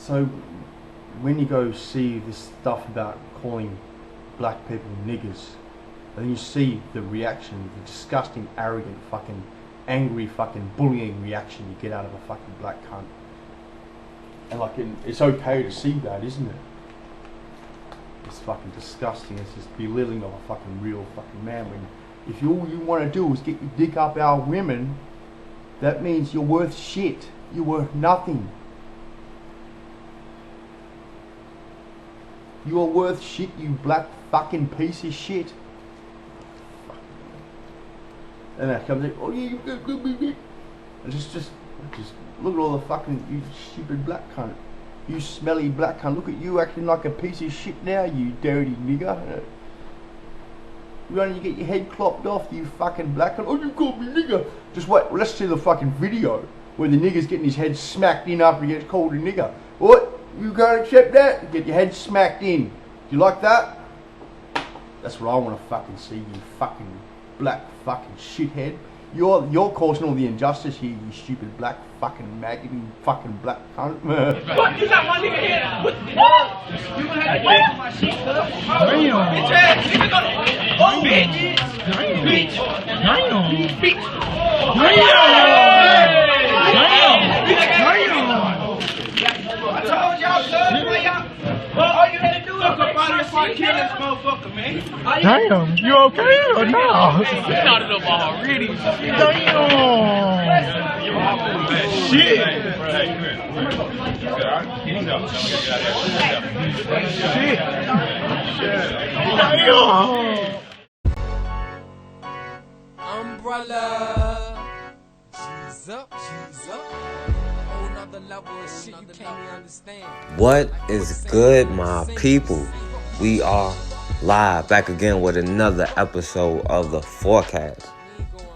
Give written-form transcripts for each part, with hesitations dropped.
So when you go see this stuff about calling black people niggers, and then you see the reaction, the disgusting, arrogant, fucking angry, fucking bullying reaction you get out of a fucking black cunt. And like, it's okay to see that, isn't it? It's fucking disgusting. It's just belittling of a fucking real fucking man. When if all you want to do is get your dick up our women, that means you're worth shit. You're worth nothing. You're worth shit, you black fucking piece of shit. And that comes in, oh yeah, you good. And just look at all the fucking, you stupid black cunt. You smelly black cunt. Look at you acting like a piece of shit now, you dirty nigger. You want to get your head clopped off, you fucking black cunt. Oh, you called me nigger. Just wait, let's see the fucking video where the nigger's getting his head smacked in after he gets called a nigger. What? You gonna accept that? Get your head smacked in. Do you like that? That's what I want to fucking see, you fucking black fucking shithead. You're causing all the injustice here, you stupid black fucking maggot, you fucking black cunt. What? You got my nigga here? What? You gonna have to pay for my shit, cuz? Bitch ass nigga gonna... Oh, bitch! Bitch! Bitch! I told y'all, cuz, where y'all... All you had to do is come out here before I kill this motherfucker, man. Damn, you okay or no? You started up already. Damn. Shit. Shit. Umbrella. She's up. Whole nother level of shit you can't even understand. What is good, my people? We are live back again with another episode of The Forecast.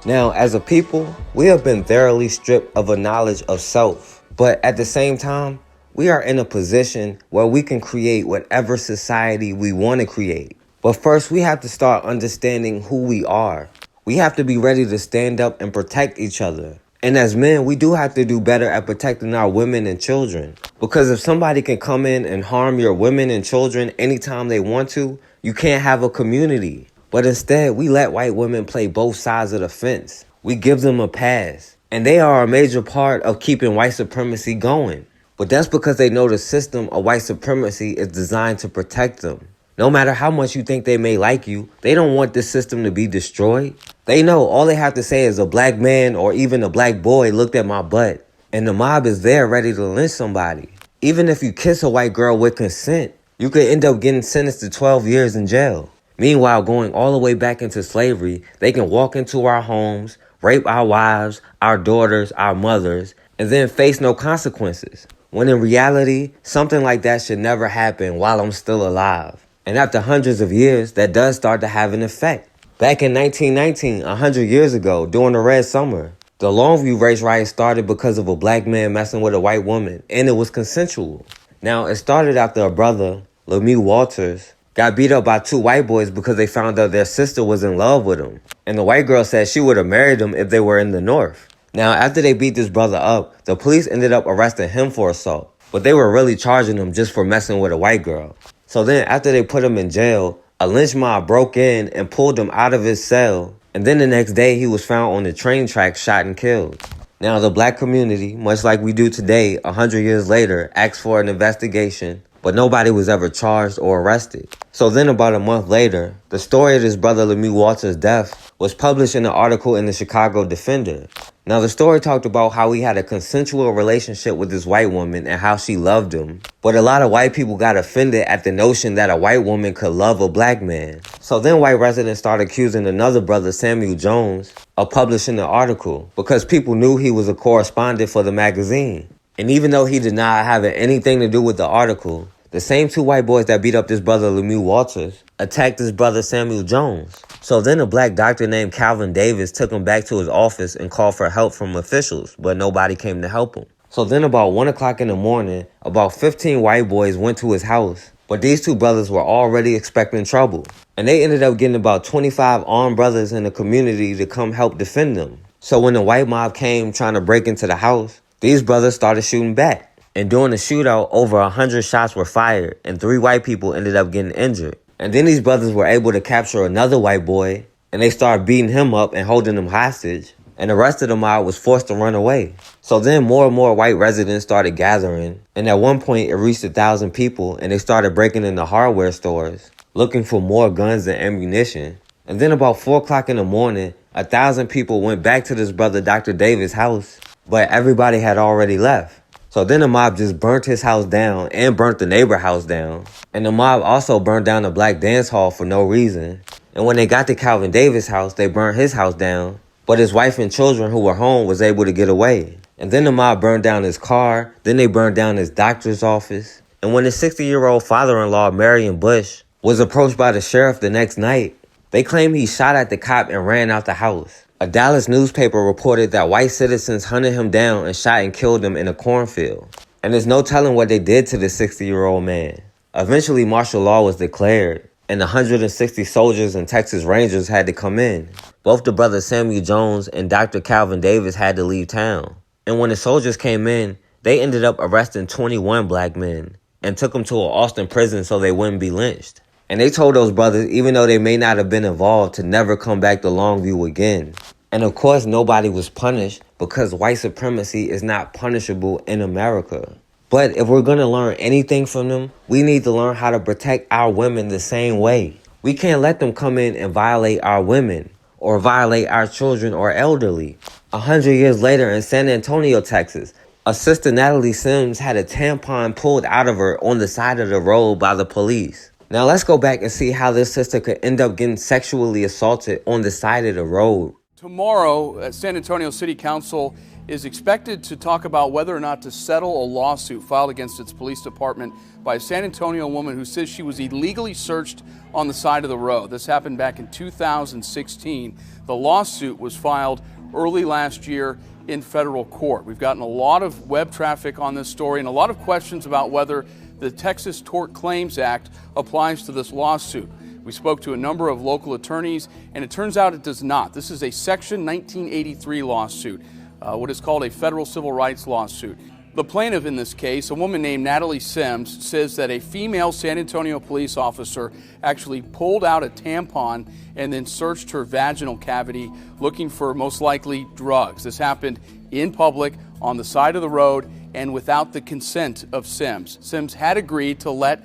Now, as a people, we have been thoroughly stripped of a knowledge of self. But at the same time, we are in a position where we can create whatever society we want to create. But first, we have to start understanding who we are. We have to be ready to stand up and protect each other. And as men, we do have to do better at protecting our women and children. Because if somebody can come in and harm your women and children anytime they want to, you can't have a community. But instead, we let white women play both sides of the fence. We give them a pass. And they are a major part of keeping white supremacy going. But that's because they know the system of white supremacy is designed to protect them. No matter how much you think they may like you, they don't want this system to be destroyed. They know all they have to say is a black man or even a black boy looked at my butt. And the mob is there ready to lynch somebody. Even if you kiss a white girl with consent, you could end up getting sentenced to 12 years in jail. Meanwhile, going all the way back into slavery, they can walk into our homes, rape our wives, our daughters, our mothers, and then face no consequences. When in reality, something like that should never happen while I'm still alive. And after hundreds of years, that does start to have an effect. Back in 1919, 100 years ago, during the Red Summer, the Longview Race Riot started because of a black man messing with a white woman, and it was consensual. Now, it started after a brother, Lemuel Walters, got beat up by two white boys because they found out their sister was in love with him. And the white girl said she would have married him if they were in the North. Now, after they beat this brother up, the police ended up arresting him for assault. But they were really charging him just for messing with a white girl. So then after they put him in jail, a lynch mob broke in and pulled him out of his cell. And then the next day, he was found on the train tracks, shot and killed. Now, the black community, much like we do today, 100 years later, asked for an investigation, but nobody was ever charged or arrested. So then about a month later, the story of this brother Lemuel Walters' death was published in an article in the Chicago Defender. Now, the story talked about how he had a consensual relationship with this white woman and how she loved him. But a lot of white people got offended at the notion that a white woman could love a black man. So then white residents started accusing another brother, Samuel Jones, of publishing the article because people knew he was a correspondent for the magazine. And even though he denied having anything to do with the article, the same two white boys that beat up this brother Lemuel Walters attacked his brother Samuel Jones. So then a black doctor named Calvin Davis took him back to his office and called for help from officials, but nobody came to help him. So then about 1 o'clock in the morning, about 15 white boys went to his house, but these two brothers were already expecting trouble. And they ended up getting about 25 armed brothers in the community to come help defend them. So when the white mob came trying to break into the house, these brothers started shooting back. And during the shootout, over 100 shots were fired and 3 white people ended up getting injured. And then these brothers were able to capture another white boy and they started beating him up and holding him hostage. And the rest of the mob was forced to run away. So then more and more white residents started gathering. And at one point it reached 1,000 people and they started breaking into hardware stores, looking for more guns and ammunition. And then about 4 o'clock in the morning, 1,000 people went back to this brother Dr. Davis' house, but everybody had already left. So then the mob just burnt his house down and burnt the neighbor house down. And the mob also burned down the black dance hall for no reason. And when they got to Calvin Davis' house, they burnt his house down. But his wife and children who were home was able to get away. And then the mob burned down his car. Then they burned down his doctor's office. And when his 60-year-old father-in-law, Marion Bush, was approached by the sheriff the next night, they claimed he shot at the cop and ran out the house. A Dallas newspaper reported that white citizens hunted him down and shot and killed him in a cornfield. And there's no telling what they did to the 60-year-old man. Eventually, martial law was declared, and 160 soldiers and Texas Rangers had to come in. Both the brothers Samuel Jones and Dr. Calvin Davis had to leave town. And when the soldiers came in, they ended up arresting 21 black men and took them to an Austin prison so they wouldn't be lynched. And they told those brothers, even though they may not have been involved, to never come back to Longview again. And of course, nobody was punished because white supremacy is not punishable in America. But if we're going to learn anything from them, we need to learn how to protect our women the same way. We can't let them come in and violate our women or violate our children or elderly. 100 years later in San Antonio, Texas, a sister Natalie Simms had a tampon pulled out of her on the side of the road by the police. Now let's go back and see how this sister could end up getting sexually assaulted on the side of the road. Tomorrow, San Antonio City Council is expected to talk about whether or not to settle a lawsuit filed against its police department by a San Antonio woman who says she was illegally searched on the side of the road. This happened back in 2016. The lawsuit was filed early last year in federal court. We've gotten a lot of web traffic on this story and a lot of questions about whether the Texas Tort Claims Act applies to this lawsuit. We spoke to a number of local attorneys, and it turns out it does not. This is a Section 1983 lawsuit, what is called a federal civil rights lawsuit. The plaintiff in this case, a woman named Natalie Simms, says that a female San Antonio police officer actually pulled out a tampon and then searched her vaginal cavity looking for most likely drugs. This happened in public on the side of the road and without the consent of Simms. Simms had agreed to let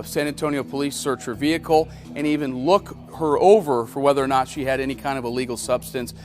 San Antonio police search her vehicle and even look her over for whether or not she had any kind of illegal substance.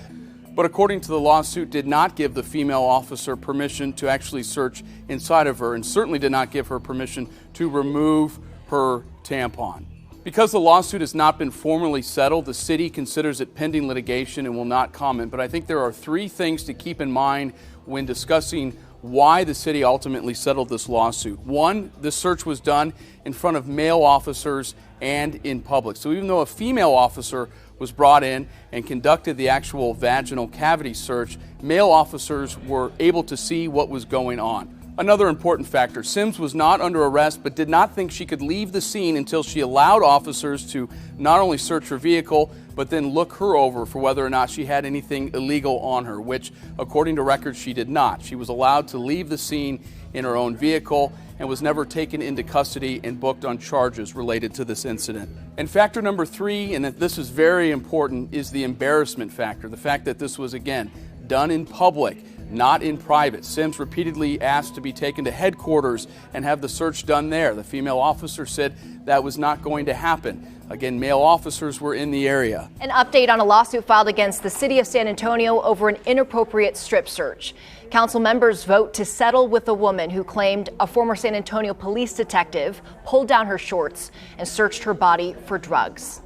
But according to the lawsuit, did not give the female officer permission to actually search inside of her and certainly did not give her permission to remove her tampon. Because the lawsuit has not been formally settled, the city considers it pending litigation and will not comment. But I think there are 3 things to keep in mind when discussing why the city ultimately settled this lawsuit. 1, this search was done in front of male officers and in public. So even though a female officer was brought in and conducted the actual vaginal cavity search, male officers were able to see what was going on. Another important factor, Simms was not under arrest but did not think she could leave the scene until she allowed officers to not only search her vehicle but then look her over for whether or not she had anything illegal on her, which according to records she did not. She was allowed to leave the scene in her own vehicle and was never taken into custody and booked on charges related to this incident. And factor number 3, and this is very important, is the embarrassment factor. The fact that this was, again, done in public, not in private. Simms repeatedly asked to be taken to headquarters and have the search done there. The female officer said that was not going to happen. Again, male officers were in the area. An update on a lawsuit filed against the city of San Antonio over an inappropriate strip search. Council members vote to settle with a woman who claimed a former San Antonio police detective pulled down her shorts and searched her body for drugs.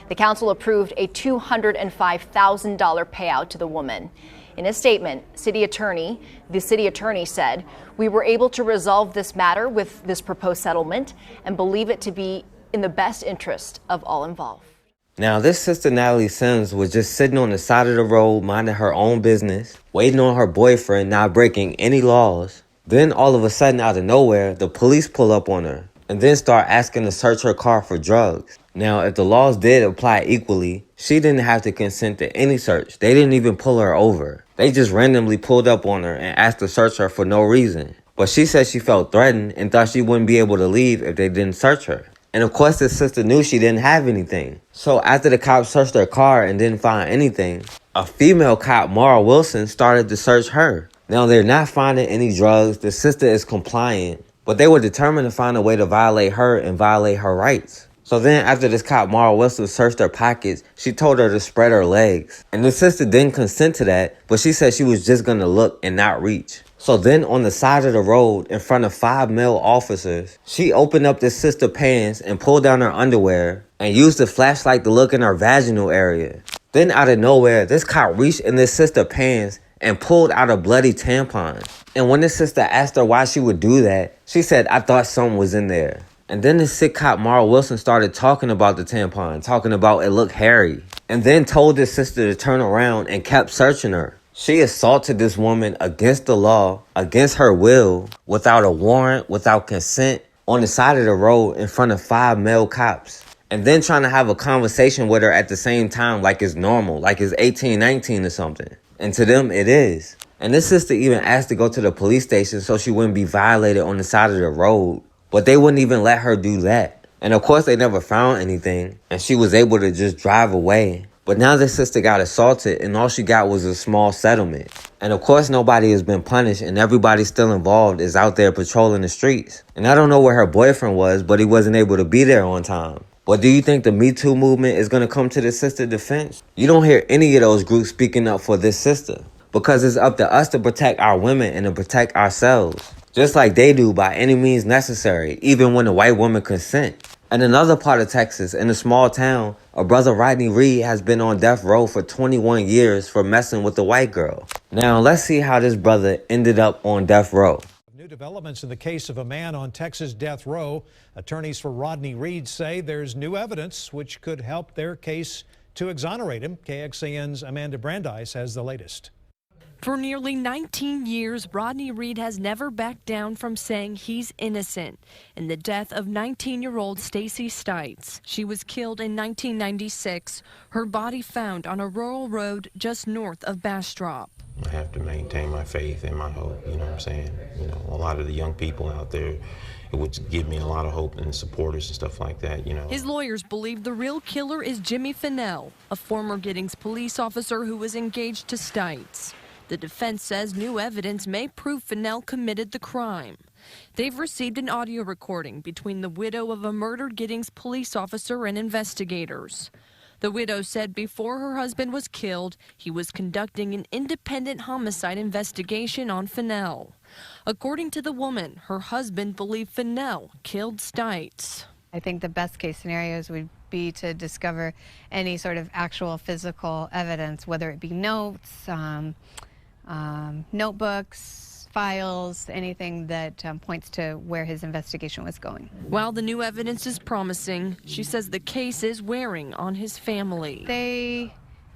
The council approved a $205,000 payout to the woman. In a statement, the city attorney said, "We were able to resolve this matter with this proposed settlement and believe it to be in the best interest of all involved." Now, this sister Natalie Simms was just sitting on the side of the road, minding her own business, waiting on her boyfriend, not breaking any laws. Then all of a sudden, out of nowhere, the police pull up on her and then start asking to search her car for drugs. Now, if the laws did apply equally, she didn't have to consent to any search. They didn't even pull her over. They just randomly pulled up on her and asked to search her for no reason. But she said she felt threatened and thought she wouldn't be able to leave if they didn't search her. And of course, this sister knew she didn't have anything. So after the cops searched her car and didn't find anything, a female cop, Mara Wilson, started to search her. Now, they're not finding any drugs. The sister is compliant, but they were determined to find a way to violate her and violate her rights. So then after this cop, Mara Wilson, searched her pockets, she told her to spread her legs. And the sister didn't consent to that, but she said she was just going to look and not reach. So then on the side of the road, in front of 5 male officers, she opened up this sister's pants and pulled down her underwear and used the flashlight to look in her vaginal area. Then out of nowhere, this cop reached in this sister's pants and pulled out a bloody tampon. And when this sister asked her why she would do that, she said, "I thought something was in there." And then the sick cop, Mara Wilson, started talking about the tampon, talking about it looked hairy, and then told this sister to turn around and kept searching her. She assaulted this woman against the law, against her will, without a warrant, without consent, on the side of the road in front of 5 male cops. And then trying to have a conversation with her at the same time like it's normal, like it's 18, 19 or something. And to them, it is. And this sister even asked to go to the police station so she wouldn't be violated on the side of the road. But they wouldn't even let her do that. And of course, they never found anything. And she was able to just drive away. But now this sister got assaulted and all she got was a small settlement. And of course, nobody has been punished and everybody still involved is out there patrolling the streets. And I don't know where her boyfriend was, but he wasn't able to be there on time. But do you think the Me Too movement is going to come to the sister's defense? You don't hear any of those groups speaking up for this sister. Because it's up to us to protect our women and to protect ourselves. Just like they do by any means necessary, even when a white woman consent. In another part of Texas, in a small town, a brother Rodney Reed has been on death row for 21 years for messing with a white girl. Now, let's see how this brother ended up on death row. New developments in the case of a man on Texas death row. Attorneys for Rodney Reed say there's new evidence which could help their case to exonerate him. KXAN's Amanda Brandeis has the latest. For nearly 19 years, Rodney Reed has never backed down from saying he's innocent in the death of 19-year-old Stacey Stites. She was killed in 1996, her body found on a rural road just north of Bastrop. I have to maintain my faith and my hope, you know what I'm saying? You know, a lot of the young people out there, it would give me a lot of hope and supporters and stuff like that, you know. His lawyers believe the real killer is Jimmy Fennell, a former Giddings police officer who was engaged to Stites. The defense says new evidence may prove Fennell committed the crime. They've received an audio recording between the widow of a murdered Giddings police officer and investigators. The widow said before her husband was killed, he was conducting an independent homicide investigation on Fennell. According to the woman, her husband believed Fennell killed Stites. I think the best case scenarios would be to discover any sort of actual physical evidence, whether it be notes, notebooks, files, anything that points to where his investigation was going. While the new evidence is promising, she says the case is wearing on his family. They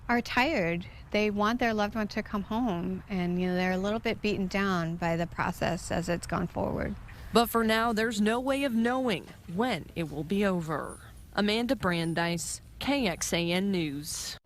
are tired. They want their loved one to come home, and they're a little bit beaten down by the process as it's gone forward. But for now, there's no way of knowing when it will be over. Amanda Brandeis, KXAN News.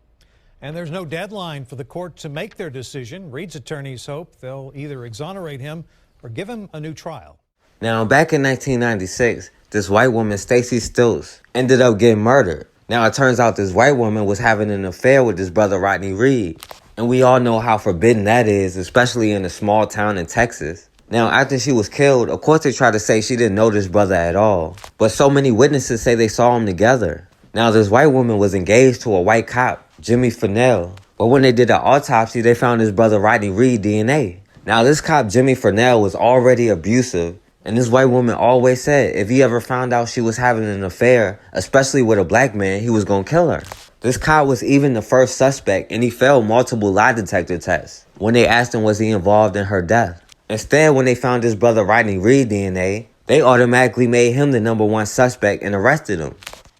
And there's no deadline for the court to make their decision. Reed's attorneys hope they'll either exonerate him or give him a new trial. Now, back in 1996, this white woman, Stacey Stites, ended up getting murdered. Now, it turns out this white woman was having an affair with this brother, Rodney Reed. And we all know how forbidden that is, especially in a small town in Texas. Now, after she was killed, of course they tried to say she didn't know this brother at all. But so many witnesses say they saw them together. Now, this white woman was engaged to a white cop, Jimmy Fennell. But when they did an autopsy, they found his brother Rodney Reed DNA. Now, this cop, Jimmy Fennell, was already abusive. And this white woman always said if he ever found out she was having an affair, especially with a black man, he was going to kill her. This cop was even the first suspect, and he failed multiple lie detector tests when they asked him was he involved in her death. Instead, when they found his brother Rodney Reed DNA, they automatically made him the #1 suspect and arrested him.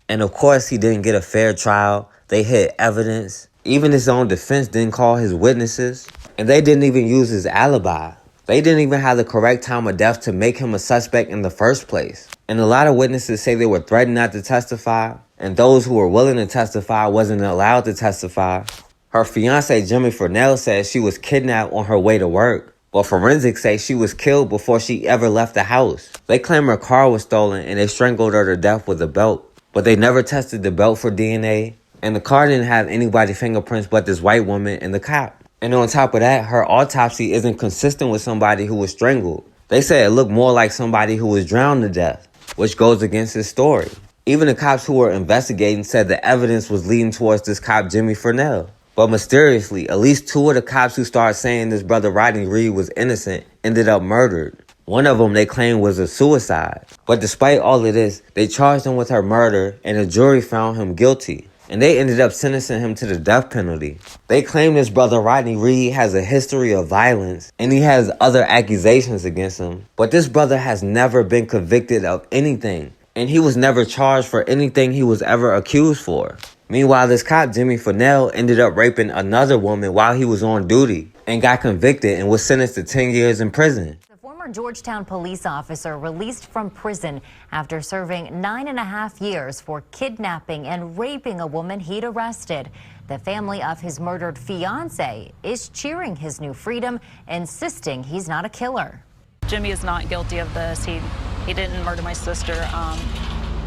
And of course, he didn't get a fair trial. They hid evidence. Even his own defense didn't call his witnesses. And they didn't even use his alibi. They didn't even have the correct time of death to make him a suspect in the first place. And a lot of witnesses say they were threatened not to testify. And those who were willing to testify wasn't allowed to testify. Her fiance, Jimmy Fennell, said she was kidnapped on her way to work. but forensics say she was killed before she ever left the house. They claim her car was stolen and they strangled her to death with a belt, but they never tested the belt for DNA, and the car didn't have anybody's fingerprints but this white woman and the cop. And on top of that, her autopsy isn't consistent with somebody who was strangled. They say it looked more like somebody who was drowned to death, which goes against his story. Even the cops who were investigating said the evidence was leading towards this cop, Jimmy Fennell. But mysteriously, at least 2 of the cops who started saying this brother Rodney Reed was innocent ended up murdered. One of them they claimed was a suicide. But despite all of this, they charged him with her murder and the jury found him guilty. And they ended up sentencing him to the death penalty. They claim this brother Rodney Reed has a history of violence and he has other accusations against him. But this brother has never been convicted of anything. And he was never charged for anything he was ever accused for. Meanwhile, this cop, Jimmy Fennell, ended up raping another woman while he was on duty and got convicted and was sentenced to 10 years in prison. The former Georgetown police officer released from prison after serving 9.5 years for kidnapping and raping a woman he'd arrested. The family of his murdered fiancée is cheering his new freedom, insisting he's not a killer. Jimmy is not guilty of this. He didn't murder my sister.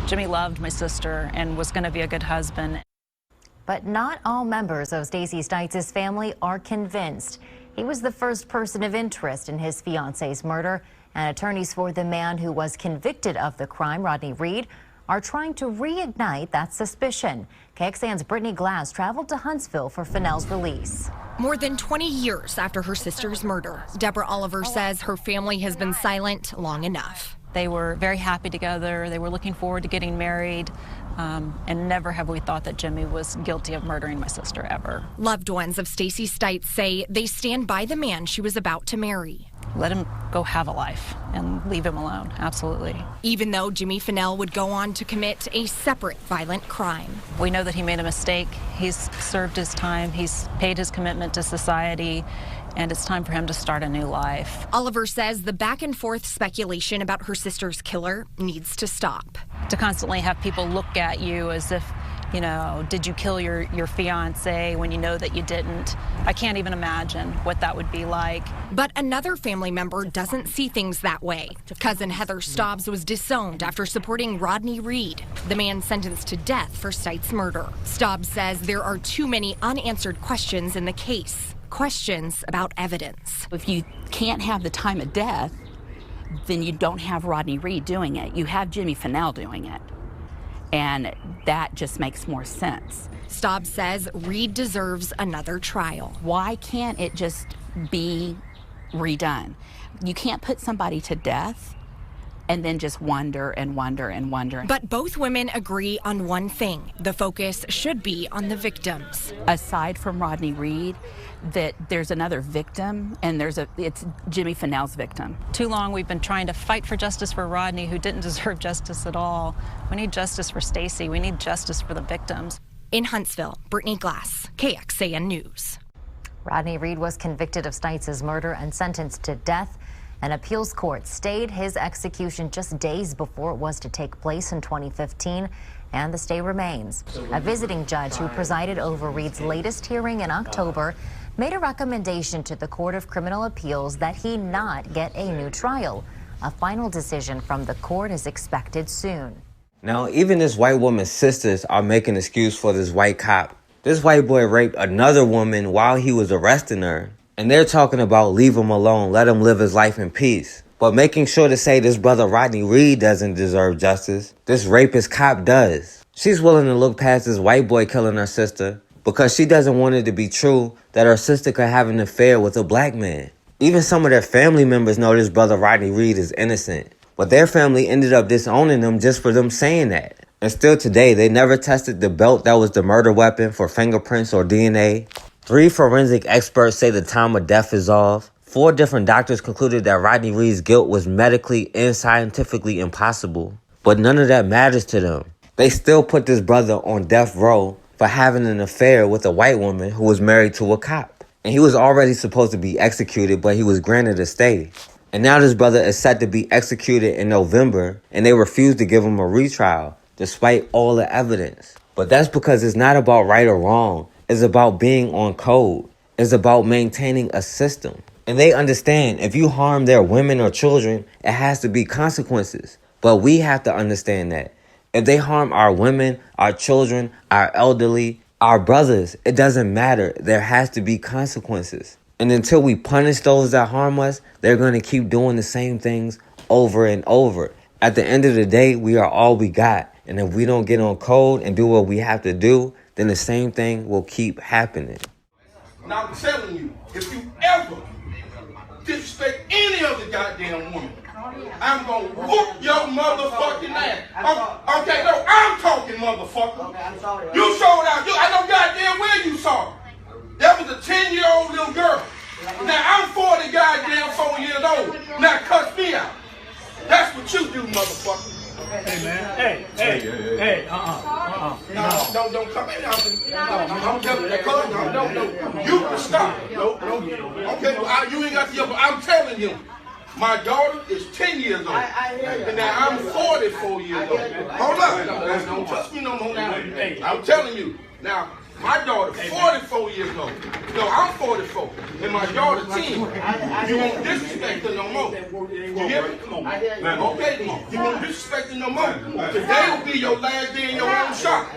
Jimmy loved my sister and was going to be a good husband. But not all members of Stacey Stites' family are convinced. He was the first person of interest in his fiance's murder, and attorneys for the man who was convicted of the crime, Rodney Reed, are trying to reignite that suspicion. KXAN's Brittany Glass traveled to Huntsville for Fennell's release. More than 20 years after her sister's murder, Deborah Oliver says her family has been silent long enough. They were very happy together. They were looking forward to getting married. And never have we thought that Jimmy was guilty of murdering my sister, ever. Loved ones of Stacey Stites say they stand by the man she was about to marry. Let him go have a life and leave him alone, absolutely. Even though Jimmy Fennell would go on to commit a separate violent crime. We know that he made a mistake. He's served his time. He's paid his commitment to society. And it's time for him to start a new life. Oliver says the back and forth speculation about her sister's killer needs to stop. To constantly have people look at you as if, you know, did you kill your fiancé when you know that you didn't? I can't even imagine what that would be like. But another family member doesn't see things that way. Cousin Heather Stobbs was disowned after supporting Rodney Reed, the man sentenced to death for Stites' murder. Stobbs says there are too many unanswered questions in the case. Questions about evidence. If you can't have the time of death, then you don't have Rodney Reed doing it. You have Jimmy Fennell doing it. And that just makes more sense. Stobbs says Reed deserves another trial. Why can't it just be redone? You can't put somebody to death and then just wonder and wonder and wonder. But both women agree on one thing. The focus should be on the victims. Aside from Rodney Reed, that there's another victim, and it's Jimmy Fennell's victim. Too long we've been trying to fight for justice for Rodney, who didn't deserve justice at all. We need justice for Stacey. We need justice for the victims. In Huntsville, Brittany Glass, KXAN News. Rodney Reed was convicted of Stites' murder and sentenced to death. An appeals court stayed his execution just days before it was to take place in 2015, and the stay remains. A visiting judge who presided over Reed's latest hearing in October made a recommendation to the Court of Criminal Appeals that he not get a new trial. A final decision from the court is expected soon. Now, even this white woman's sisters are making an excuse for this white cop. This white boy raped another woman while he was arresting her. And they're talking about leave him alone, let him live his life in peace. But making sure to say this brother Rodney Reed doesn't deserve justice, this rapist cop does. She's willing to look past this white boy killing her sister because she doesn't want it to be true that her sister could have an affair with a black man. Even some of their family members know this brother Rodney Reed is innocent, but their family ended up disowning them just for them saying that. And still today, they never tested the belt that was the murder weapon for fingerprints or DNA. 3 forensic experts say the time of death is off. 4 different doctors concluded that Rodney Reed's guilt was medically and scientifically impossible. But none of that matters to them. They still put this brother on death row for having an affair with a white woman who was married to a cop. And he was already supposed to be executed, but he was granted a stay. And now this brother is set to be executed in November, and they refuse to give him a retrial, despite all the evidence. But that's because it's not about right or wrong. It's about being on code. It's about maintaining a system. And they understand if you harm their women or children, it has to be consequences. But we have to understand that. If they harm our women, our children, our elderly, our brothers, it doesn't matter. There has to be consequences. And until we punish those that harm us, they're going to keep doing the same things over and over. At the end of the day, we are all we got. And if we don't get on code and do what we have to do, then the same thing will keep happening. And I'm telling you, if you ever disrespect any of the goddamn woman, I'm gonna whoop your motherfucking ass. Okay, no, I'm talking, motherfucker. You showed out. I know goddamn where you saw her. That was a 10-year-old little girl. Now I'm 40 goddamn 4 years old. Now cuss me out. That's what you do, motherfucker. Hey man, hey, No, don't come in. I'm telling you, no. You can stop. No. Okay, you ain't got to yell. I'm telling you, my daughter is 10 years old, and now I'm 44 years old. Hold up, don't touch me no more. I'm telling you now. My daughter 44 years old. No, I'm 44. And my daughter 10. You won't disrespect her no more. You hear me? Okay, you won't disrespect her no more. Today will be your last day in your own shop.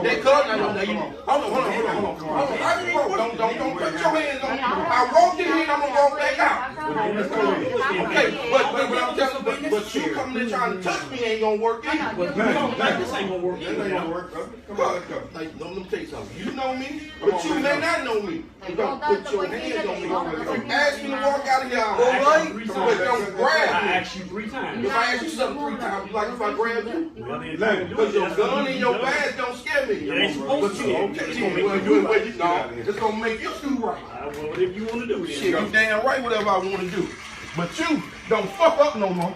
They cut. Hold on. Don't put your hands on me. I walk in here and I'm gonna walk back out. Okay, but I'm telling you, but you coming in trying to touch me ain't gonna work either. This ain't gonna work. This ain't gonna work, brother. Let me tell you something. You know me, but you may not know me. Don't put your hands on me. Don't ask me to walk out of here. All right? But don't grab me. I asked you 3 times. If I ask you something 3 times, you like if I grab you? Because your gun and your badge don't scare me. It ain't supposed to. It's gonna make you do it. It's gonna make you do right. Whatever you want to do. Shit, you damn right whatever I want to do. But you don't fuck up no more.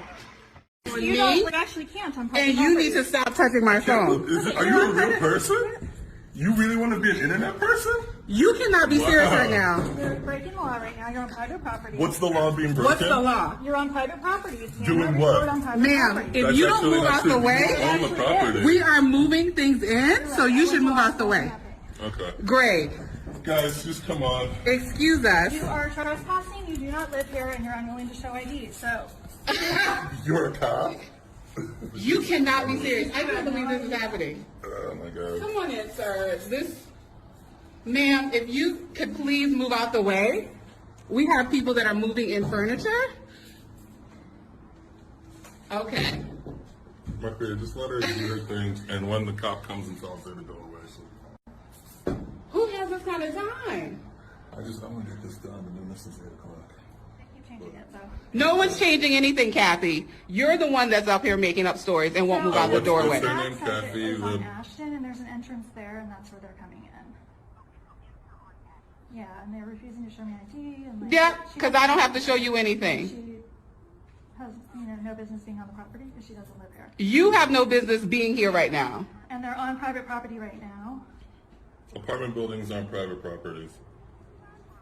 You don't actually can't on and you need to stop touching my phone. Are you a real person? You really want to be an internet person? You cannot be serious right now. You're breaking law right now. You're on private property. What's the law being broken? What's the law? You're on private property. It's doing what? Ma'am, if you don't move out the way, we are moving things in, so you should move out the way. Okay. Greg. Guys, just come on. Excuse us. You are trespassing. You do not live here, and you're unwilling to show ID. So. You're a cop? You cannot be serious. I can't believe this is happening. Oh my God. Come on in, sir. Ma'am, if you could please move out the way. We have people that are moving in furniture. Okay. Marcia, just let her do her things, and when the cop comes and tells her to go away. So. Who has this kind of time? I want to get this done, and then this is 8 o'clock. No one's changing anything, Kathy. You're the one that's up here making up stories and won't move out the doorway. What's their name, Kathy? It's on Ashton, and there's an entrance there, and that's where they're coming in. Yeah, and they're refusing to show me ID. And yeah, because I don't have to show you anything. She has, no business being on the property because she doesn't live there. You have no business being here right now. And they're on private property right now. Apartment buildings aren't private properties.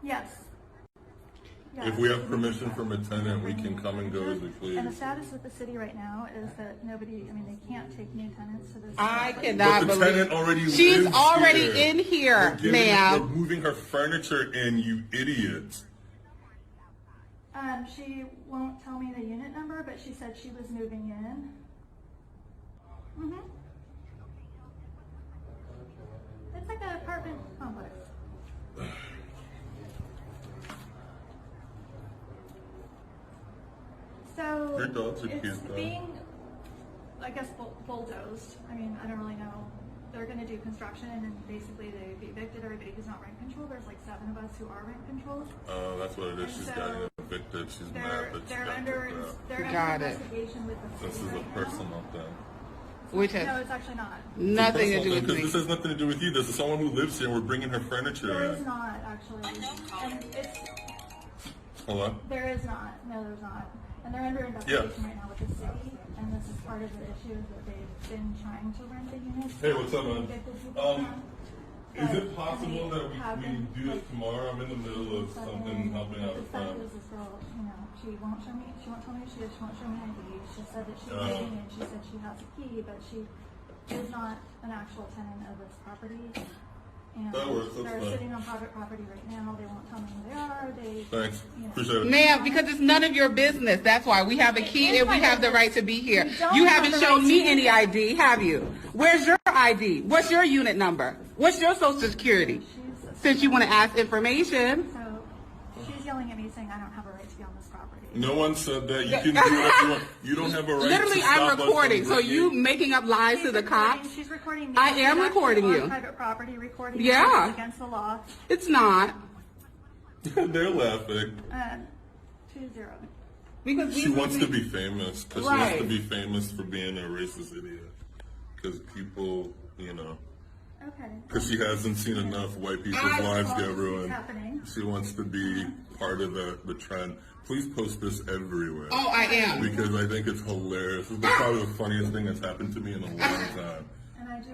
Yes. If we have permission from a tenant, we can come and go as we please. And the status with the city right now is that they can't take new tenants to this. I cannot believe. But the tenant already She's lives already here. in here, ma'am. They're moving her furniture in, you idiot. She won't tell me the unit number, but she said she was moving in. It's like an apartment complex. So it's being, I guess, bulldozed. I don't really know. They're going to do construction, and basically they've evicted everybody who's not rent controlled. There's like 7 of us who are rent controlled. Oh, that's what it is. She's got evicted. She's mad that she got under investigation with the This is a personal thing. No, it's actually not. Nothing to do with me. Because this has nothing to do with you. This is someone who lives here. We're bringing her furniture in. There is not, actually. And it's... Hello? There is not. No, there's not. And they're under investigation right now with the city, and this is part of the issue is that they've been trying to rent the units. Hey, what's up, man? Is it possible that we do this tomorrow? I'm in the middle of something, helping out a friend. This girl, she won't show me. She won't tell me she won't show me ID. She said that she's moving, and she said she has a key, but she is not an actual tenant of this property. And That works, that's they're fine. sitting on private property right now. They won't tell me who they are. Thanks. You know. Appreciate it. Ma'am, because it's none of your business. That's why we have a key and we have the right to be here. don't You have haven't the shown right me to- any ID, have you? Where's your ID? What's your unit number? What's your social security? Since you want to ask information. So she's yelling at me saying I don't have a right to be on this property. No one said that. You can do whatever you want. You don't have a right Literally, to stop I'm us from recording. So bringing- you making up lies to the cops? She's recording me. I am She's recording actually you. on private property recording. Yeah. It's against the law. It's not. They're laughing. 2-0. Because She wants to be famous because she Right. wants to be famous for being a racist idiot. Because people, you know, Okay. because she hasn't seen enough white people's I lives saw get this ruined. happening. She wants to be part of the trend. Please post this everywhere. Oh, I am. Because I think it's hilarious. This is probably the funniest thing that's happened to me in a long time.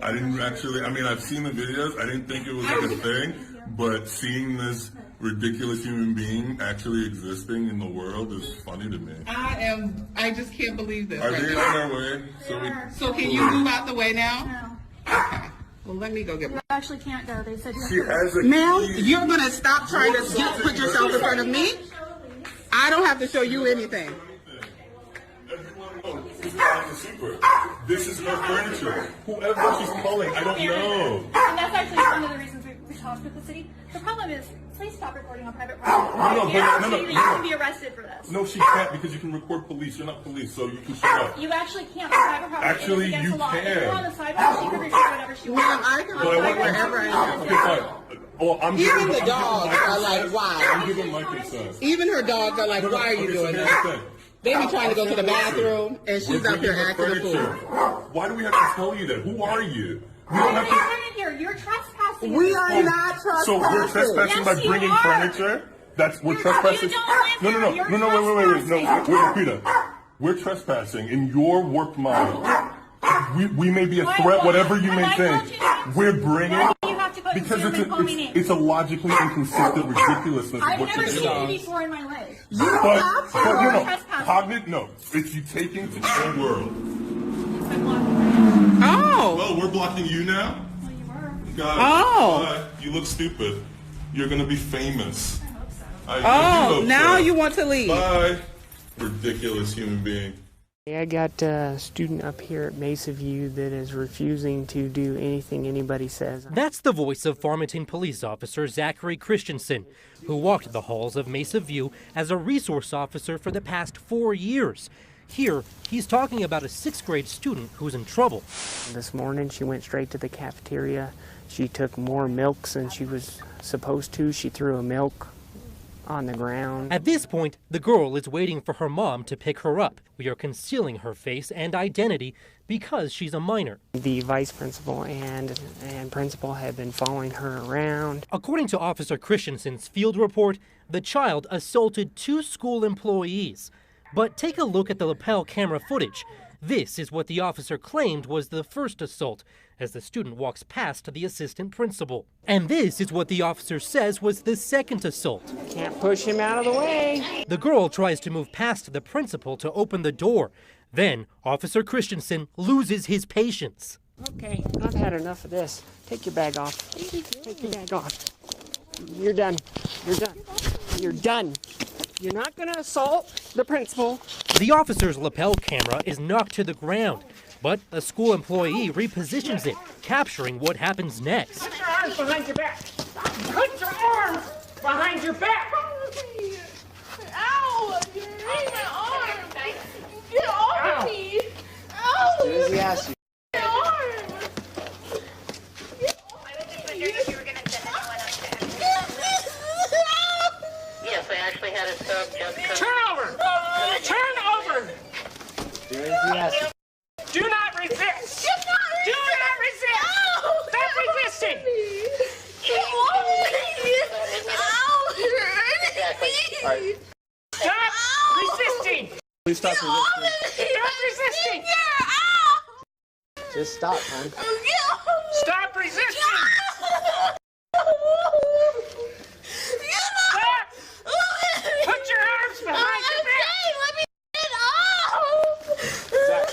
I didn't actually, I mean, I've seen the videos. I didn't think it was like a thing. But seeing this ridiculous human being actually existing in the world is funny to me. I just can't believe this. Are right they now. on their way? So can you move out the way now? Okay. Well, let me go get You my... actually can't go. They said you have She to. has a Ma'am, key. you're going to stop trying to put yourself in front of me? I don't have to show you anything. This is not a secret. This is her furniture. Whoever she's calling, I don't know. And that's actually one of the reasons we talked with the city. The problem is, please stop recording on private property. You can be arrested for this. No, she can't because you can record police. You're not police, so you can shut up. You actually can't on private property. Actually, It is against you the law. If can. you're on the sidewalk, she can record whatever she wants. Ma'am, I can But I want record wherever I want. Okay, fine. Oh, I'm Even giving- the I'm dogs giving my are like, consent. why? I'm giving my consent. Even her dogs are like, why are you Okay, so doing here's that? the thing. They be trying to go to the bathroom, and she's We're up here bringing her acting a furniture. fool. Why do we have to tell you that? Who are you? We don't have to. You're in here. You're trespassing. We are not trespassing. So we're trespassing by Yes, you bringing are. furniture? We're trespassing. You don't live No, here. wait, no, Rita. We're trespassing in your work model. We may be a threat, whatever you may think. We're bringing because it's a logically inconsistent ridiculousness of I've what never you're seen doing. you before in my life. It's you taking to your world. Oh. Well, we're blocking you now. Well, you were. God, Oh. bye. You look stupid. You're gonna be famous. I do Oh, hope now so. you want to leave. Bye. Ridiculous human being. I got a student up here at Mesa View that is refusing to do anything anybody says. That's the voice of Farmington police officer Zachary Christensen, who walked the halls of Mesa View as a resource officer for the past 4 years. Here, he's talking about a 6th grade student who's in trouble. This morning, she went straight to the cafeteria. She took more milks than she was supposed to. She threw a milk on the ground. At this point, the girl is waiting for her mom to pick her up. We are concealing her face and identity because she's a minor. The vice principal and principal have been following her around. According to Officer Christensen's field report, the child assaulted 2 school employees. But take a look at the lapel camera footage. This is what the officer claimed was the first assault, as the student walks past the assistant principal. And this is what the officer says was the second assault. Can't push him out of the way. The girl tries to move past the principal to open the door. Then, Officer Christensen loses his patience. Okay, I've had enough of this. Take your bag off. Take your bag off. You're done. You're done. You're done. You're not going to assault the principal. The officer's lapel camera is knocked to the ground, but a school employee repositions it, capturing what happens next. Put your arms behind your back. Put your arms behind your back. Ow! You're hitting my arm! Get off me! Ow! As soon as he asks you. My arm! Yes, I actually had a sub just Turn over! Turn over! As soon as he asks you. Do not resist! Do not resist! Stop resisting! Get off me! Ow! All right. Stop resisting! Please stop resisting. Stop resisting! Just stop, man. Stop resisting! Stop! Put your arms behind your back! Let me get off! Zach,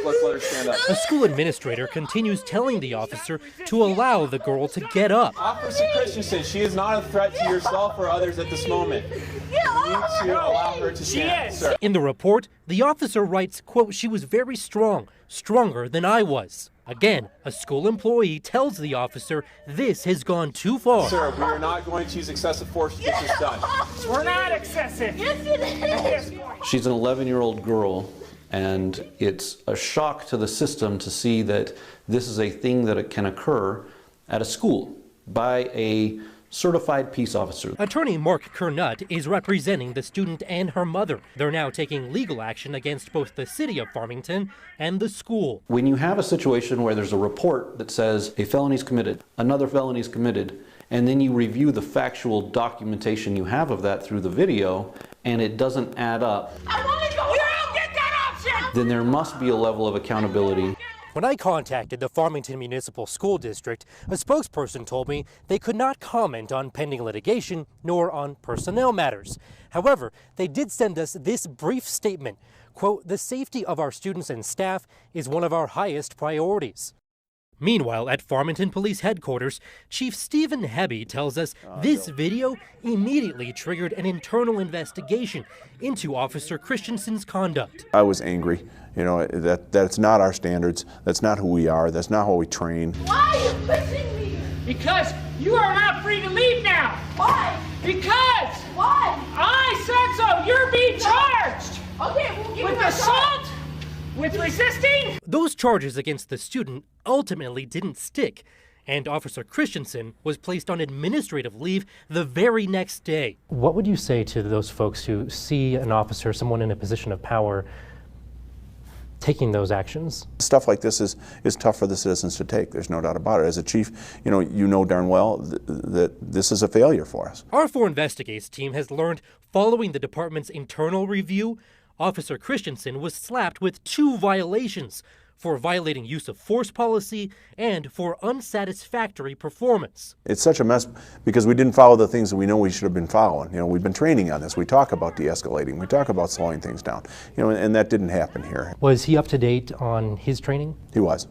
let's let her stand up. A school administrator continues telling the officer to allow the girl to get up. Officer Christensen, she is not a threat to yourself or others at this moment. You need to allow her to stand, sir. In the report, the officer writes, quote, "She was very strong, stronger than I was." Again, a school employee tells the officer this has gone too far. Sir, we are not going to use excessive force to get this done. We're not excessive. Yes, it is. She's an 11-year-old girl, and it's a shock to the system to see that this is a thing that can occur at a school by a certified peace officer. Attorney Mark Kernut is representing the student and her mother. They're now taking legal action against both the city of Farmington and the school. When you have a situation where there's a report that says a felony is committed, another felony is committed, and then you review the factual documentation you have of that through the video, and it doesn't add up, then there must be a level of accountability. When I contacted the Farmington Municipal School District, a spokesperson told me they could not comment on pending litigation nor on personnel matters. However, they did send us this brief statement, quote, "The safety of our students and staff is one of our highest priorities." Meanwhile, at Farmington Police Headquarters, Chief Stephen Hebby tells us this video immediately triggered an internal investigation into Officer Christensen's conduct. I was angry. You know, that's not our standards. That's not who we are. That's not how we train. Why are you pushing me? Because you are not free to leave now. Why? Because. Why? I said so. You're being charged. Okay, we'll give with assault. With resisting? Those charges against the student ultimately didn't stick, and Officer Christensen was placed on administrative leave the very next day. What would you say to those folks who see an officer, someone in a position of power, taking those actions? Stuff like this is tough for the citizens to take. There's no doubt about it. As a chief, you know darn well that this is a failure for us. Our 4 Investigates team has learned following the department's internal review, Officer Christensen was slapped with 2 violations for violating use of force policy and for unsatisfactory performance. It's such a mess because we didn't follow the things that we know we should have been following. You know, we've been training on this. We talk about de-escalating. We talk about slowing things down. You know, and that didn't happen here. Was he up to date on his training? He was.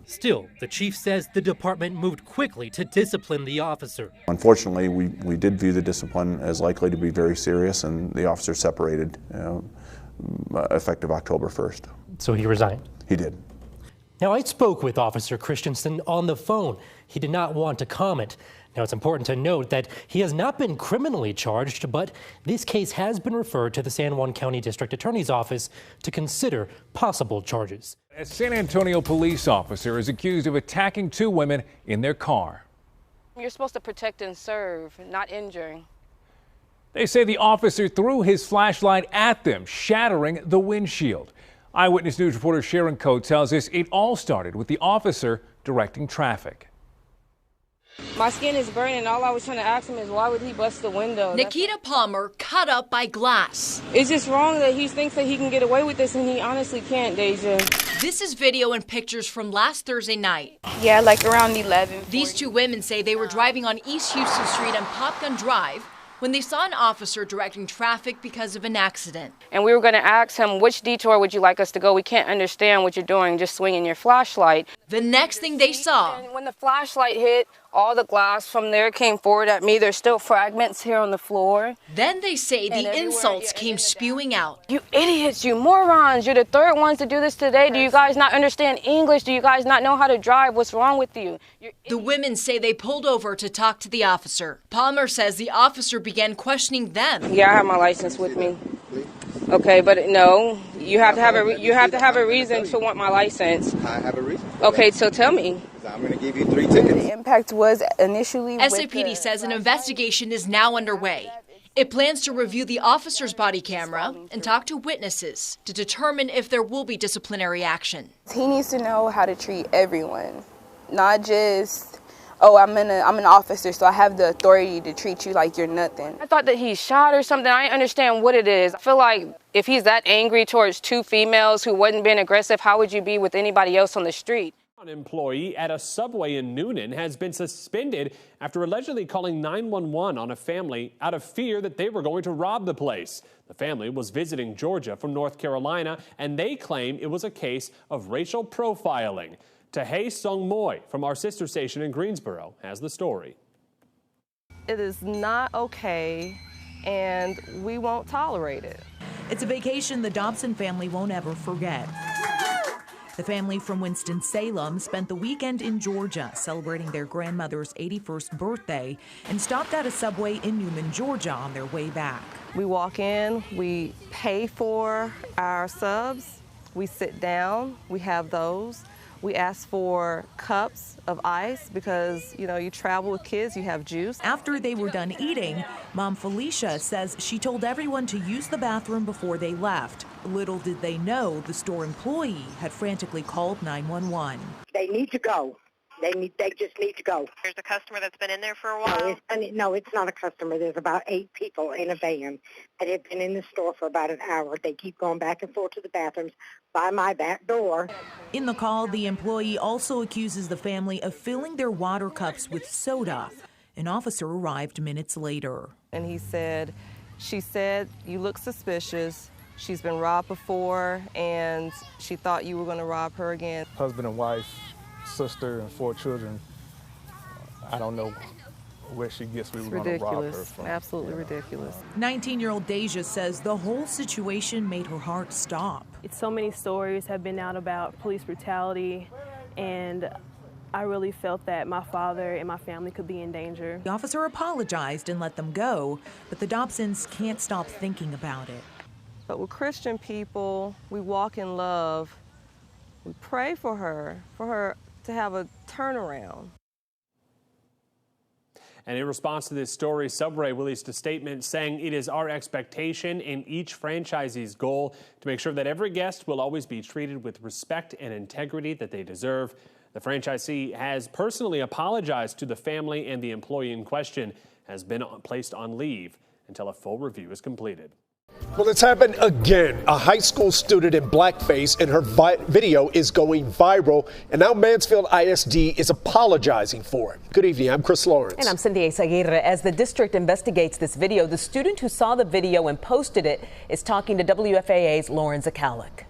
Still, the chief says the department moved quickly to discipline the officer. Unfortunately, we did view the discipline as likely to be very serious, and the officer separated effective October 1st. So he resigned? He did. Now, I spoke with Officer Christensen on the phone. He did not want to comment. Now, it's important to note that he has not been criminally charged, but this case has been referred to the San Juan County District Attorney's Office to consider possible charges. A San Antonio police officer is accused of attacking 2 women in their car. You're supposed to protect and serve, not injuring. They say the officer threw his flashlight at them, shattering the windshield. Eyewitness News reporter Sharon Coe tells us it all started with the officer directing traffic. My skin is burning. All I was trying to ask him is why would he bust the window? Nikita Palmer cut up by glass. It's just wrong that he thinks that he can get away with this and he honestly can't, Deja. This is video and pictures from last Thursday night. Yeah, like around 11. These 2 women say they were driving on East Houston Street on Popgun Drive when they saw an officer directing traffic because of an accident. And we were going to ask him, which detour would you like us to go? We can't understand what you're doing, just swinging your flashlight. The next thing they saw. And when the flashlight hit, all the glass from there came forward at me. There's still fragments here on the floor. Then they say the insults came spewing out. You idiots, you morons. You're the 3rd ones to do this today. Do you guys not understand English? Do you guys not know how to drive? What's wrong with you? The women say they pulled over to talk to the officer. Palmer says the officer began questioning them. Yeah, I have my license with me. Okay, but no, you have to have a reason to want my license. I have a reason. Okay, so tell me. I'm going to give you 3 tickets. The impact was initially. SAPD says an investigation is now underway. It plans to review the officer's body camera and talk to witnesses to determine if there will be disciplinary action. He needs to know how to treat everyone, not just, oh, I'm an officer, so I have the authority to treat you like you're nothing. I thought that he shot or something. I didn't understand what it is. I feel like if he's that angry towards 2 females who wasn't being aggressive, how would you be with anybody else on the street? An employee at a Subway in Noonan has been suspended after allegedly calling 911 on a family out of fear that they were going to rob the place. The family was visiting Georgia from North Carolina, and they claim it was a case of racial profiling. Tahay Sung Moy from our sister station in Greensboro has the story. It is not okay, and we won't tolerate it. It's a vacation the Dobson family won't ever forget. The family from Winston-Salem spent the weekend in Georgia celebrating their grandmother's 81st birthday and stopped at a Subway in Newman, Georgia on their way back. We walk in, we pay for our subs, we sit down, we have those. We ask for cups of ice because, you know, you travel with kids, you have juice. After they were done eating, Mom Felicia says she told everyone to use the bathroom before they left. Little did they know the store employee had frantically called 911. They need to go. They just need to go. There's a customer that's been in there for a while? No, it's not a customer. There's about 8 people in a van that have been in the store for about an hour. They keep going back and forth to the bathrooms by my back door. In the call, the employee also accuses the family of filling their water cups with soda. An officer arrived minutes later. And he said, she said, you look suspicious. She's been robbed before, and she thought you were going to rob her again. Husband and wife, sister and 4 children. I don't know where she gets we were going to rob her from. Absolutely ridiculous. 19-year-old Deja says the whole situation made her heart stop. So many stories have been out about police brutality, and I really felt that my father and my family could be in danger. The officer apologized and let them go, but the Dobsons can't stop thinking about it. But we're Christian people, we walk in love, we pray for her to have a turnaround. And in response to this story, Subway released a statement saying it is our expectation and each franchisee's goal to make sure that every guest will always be treated with respect and integrity that they deserve. The franchisee has personally apologized to the family, and the employee in question has been placed on leave until a full review is completed. Well, it's happened again. A high school student in blackface, and her video is going viral. And now Mansfield ISD is apologizing for it. Good evening. I'm Chris Lawrence. And I'm Cindy Aguirre. As the district investigates this video, the student who saw the video and posted it is talking to WFAA's Lauren Zakalik.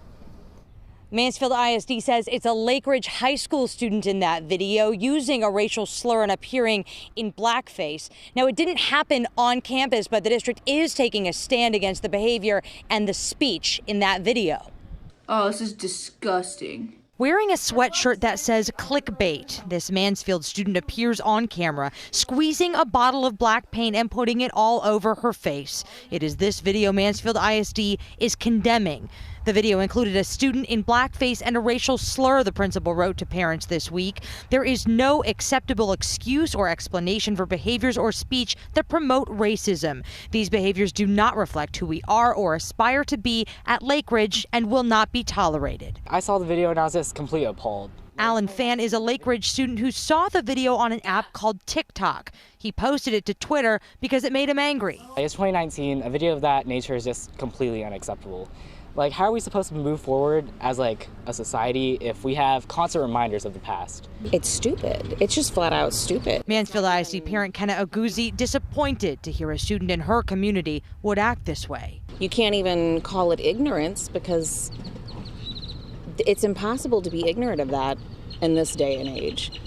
Mansfield ISD says it's a Lake Ridge High School student in that video using a racial slur and appearing in blackface. Now, it didn't happen on campus, but the district is taking a stand against the behavior and the speech in that video. Oh, this is disgusting. Wearing a sweatshirt that says clickbait, this Mansfield student appears on camera, squeezing a bottle of black paint and putting it all over her face. It is this video Mansfield ISD is condemning. The video included a student in blackface and a racial slur, the principal wrote to parents this week. There is no acceptable excuse or explanation for behaviors or speech that promote racism. These behaviors do not reflect who we are or aspire to be at Lake Ridge and will not be tolerated. I saw the video and I was just completely appalled. Alan Fan is a Lake Ridge student who saw the video on an app called TikTok. He posted it to Twitter because it made him angry. It's 2019. A video of that nature is just completely unacceptable. Like, how are we supposed to move forward as, like, a society if we have constant reminders of the past? It's stupid. It's just flat out stupid. Mansfield ISD parent Kenna Aguzzi disappointed to hear a student in her community would act this way. You can't even call it ignorance because it's impossible to be ignorant of that in this day and age.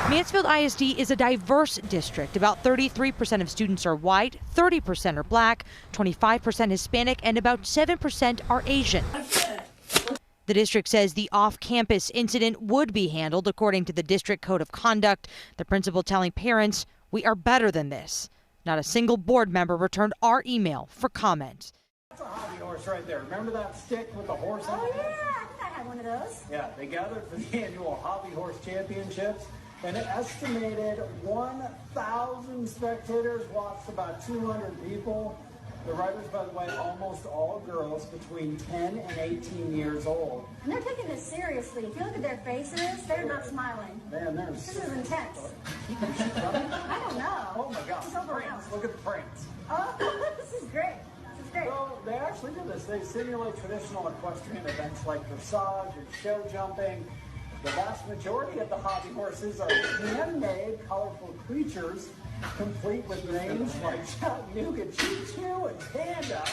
Mansfield ISD is a diverse district. About 33% of students are white, 30% are black, 25% Hispanic, and about 7% are Asian. The district says the off-campus incident would be handled according to the district code of conduct. The principal telling parents, "We are better than this." Not a single board member returned our email for comment. That's a hobby horse right there. Remember that stick with the horse in it? Oh, yeah. I think I had one of those. Yeah, they gathered for the annual Hobby Horse Championships, and an estimated 1,000 spectators watched about 200 people. The riders, by the way, almost all girls between 10 and 18 years old. And they're taking this seriously. If you look at their faces, they're not smiling. Man, this is intense. I don't know. Oh my God. Look at the prints. Oh, this is great. This is great. So they actually do this. They simulate traditional equestrian events like dressage and show jumping. The vast majority of the hobby horses are handmade, colorful creatures, complete with names like Chattanooga Choo Choo and Panda.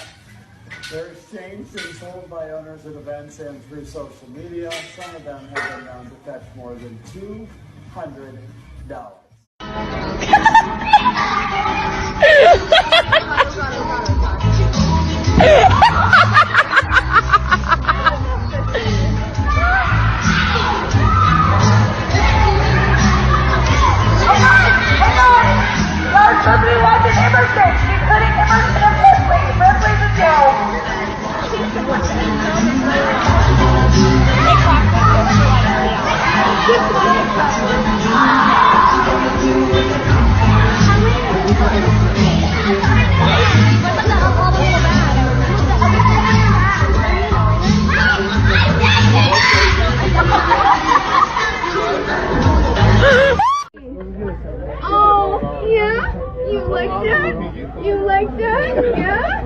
They're exchanged and sold by owners at events and through social media. Some of them have been known to fetch more than $200. Somebody watching Emerson. She couldn't Emerson of Ripley. Ripley's a joke. Oh, yeah? You like that? You like that? Yeah?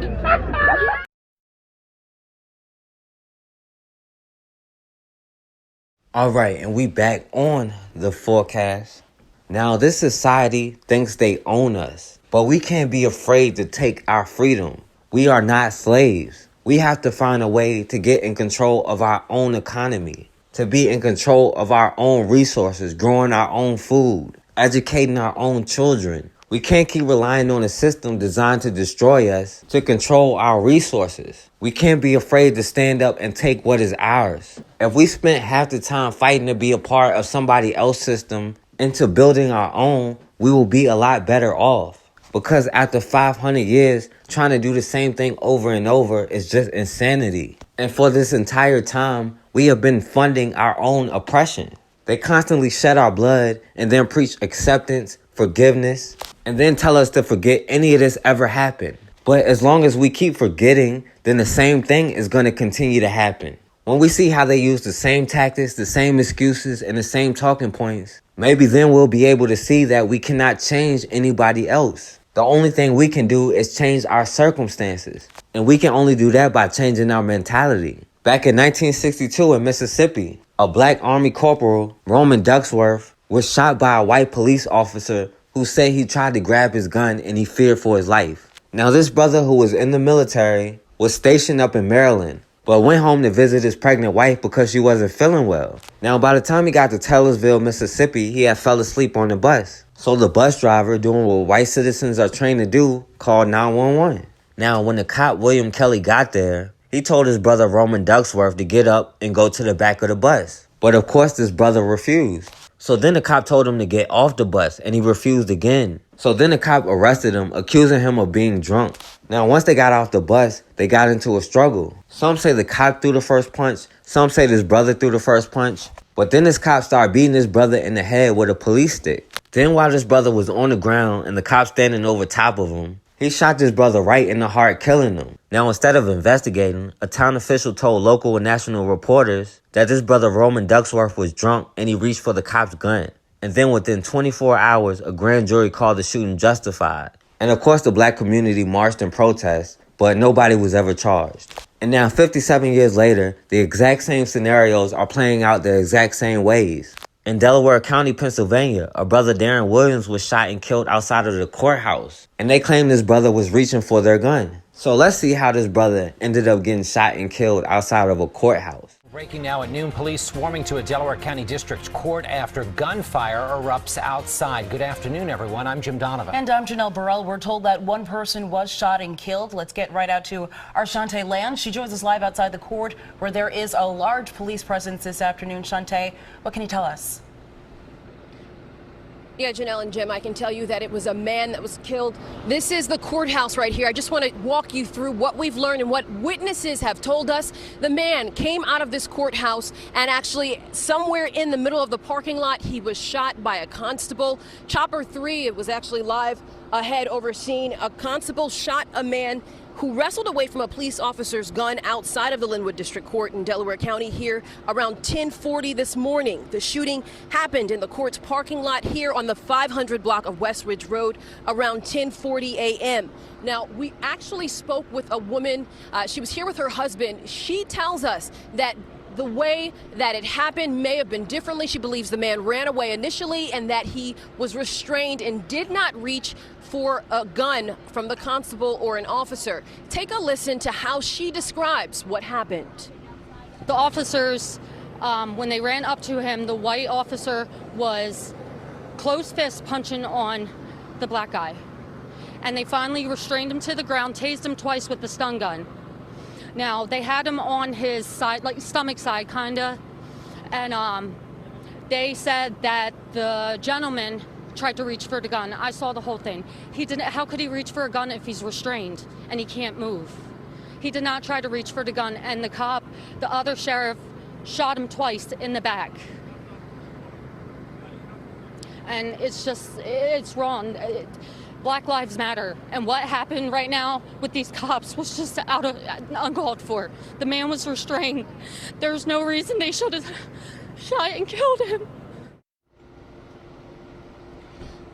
All right, and we back on the forecast. Now, this society thinks they own us, but we can't be afraid to take our freedom. We are not slaves. We have to find a way to get in control of our own economy, to be in control of our own resources, growing our own food, educating our own children. We can't keep relying on a system designed to destroy us, to control our resources. We can't be afraid to stand up and take what is ours. If we spent half the time fighting to be a part of somebody else's system into building our own, we will be a lot better off. Because after 500 years, trying to do the same thing over and over is just insanity. And for this entire time, we have been funding our own oppression. They constantly shed our blood and then preach acceptance, forgiveness, and then tell us to forget any of this ever happened. But as long as we keep forgetting, then the same thing is going to continue to happen. When we see how they use the same tactics, the same excuses, and the same talking points, maybe then we'll be able to see that we cannot change anybody else. The only thing we can do is change our circumstances. And we can only do that by changing our mentality. Back in 1962 in Mississippi, a black Army corporal, Roman Ducksworth, was shot by a white police officer who said he tried to grab his gun and he feared for his life. Now, this brother who was in the military was stationed up in Maryland, but went home to visit his pregnant wife because she wasn't feeling well. Now, by the time he got to Taylorsville, Mississippi, he had fell asleep on the bus. So the bus driver, doing what white citizens are trained to do, called 911. Now, when the cop William Kelly got there, he told his brother Roman Ducksworth to get up and go to the back of the bus. But of course, this brother refused. So then the cop told him to get off the bus, and he refused again. So then the cop arrested him, accusing him of being drunk. Now, once they got off the bus, they got into a struggle. Some say the cop threw the first punch. Some say this brother threw the first punch. But then this cop started beating his brother in the head with a police stick. Then while this brother was on the ground and the cop standing over top of him, he shot this brother right in the heart, killing him. Now, instead of investigating, a town official told local and national reporters that this brother Roman Ducksworth was drunk and he reached for the cop's gun. And then within 24 hours, a grand jury called the shooting justified. And of course, the black community marched in protest, but nobody was ever charged. And now, 57 years later, the exact same scenarios are playing out the exact same ways. In Delaware County, Pennsylvania, a brother Darren Williams was shot and killed outside of the courthouse. And they claim this brother was reaching for their gun. So let's see how this brother ended up getting shot and killed outside of a courthouse. Breaking now at noon, police swarming to a Delaware County District Court after gunfire erupts outside. Good afternoon, everyone. I'm Jim Donovan. And I'm Janelle Burrell. We're told that one person was shot and killed. Let's get right out to our Shantae Land. She joins us live outside the court where there is a large police presence this afternoon. Shantae, what can you tell us? Yeah, Janelle and Jim, I can tell you that it was a man that was killed. This is the courthouse right here. I just want to walk you through what we've learned and what witnesses have told us. The man came out of this courthouse and actually somewhere in the middle of the parking lot, he was shot by a constable. Chopper 3, it was actually live ahead overseeing. A constable shot a man who wrestled away from a police officer's gun outside of the Linwood District Court in Delaware County here around 10:40 this morning. The shooting happened in the court's parking lot here on the 500 block of West Ridge Road around 10:40 a.m. Now, we actually spoke with a woman. She was here with her husband. She tells us that the way that it happened may have been differently. She believes the man ran away initially and that he was restrained and did not reach for a gun from the constable or an officer. Take a listen to how she describes what happened. The officers, when they ran up to him, the white officer was closed fist punching on the black guy. And they finally restrained him to the ground, tased him twice with the stun gun. Now, they had him on his side, like stomach side, kinda. And they said that the gentleman tried to reach for the gun. I saw the whole thing. He didn't. How could he reach for a gun if he's restrained and he can't move? He did not try to reach for the gun, and the cop, the other sheriff, shot him twice in the back. And it's wrong. Black Lives Matter. And what happened right now with these cops was just uncalled for. The man was restrained. There's no reason they should have shot and killed him.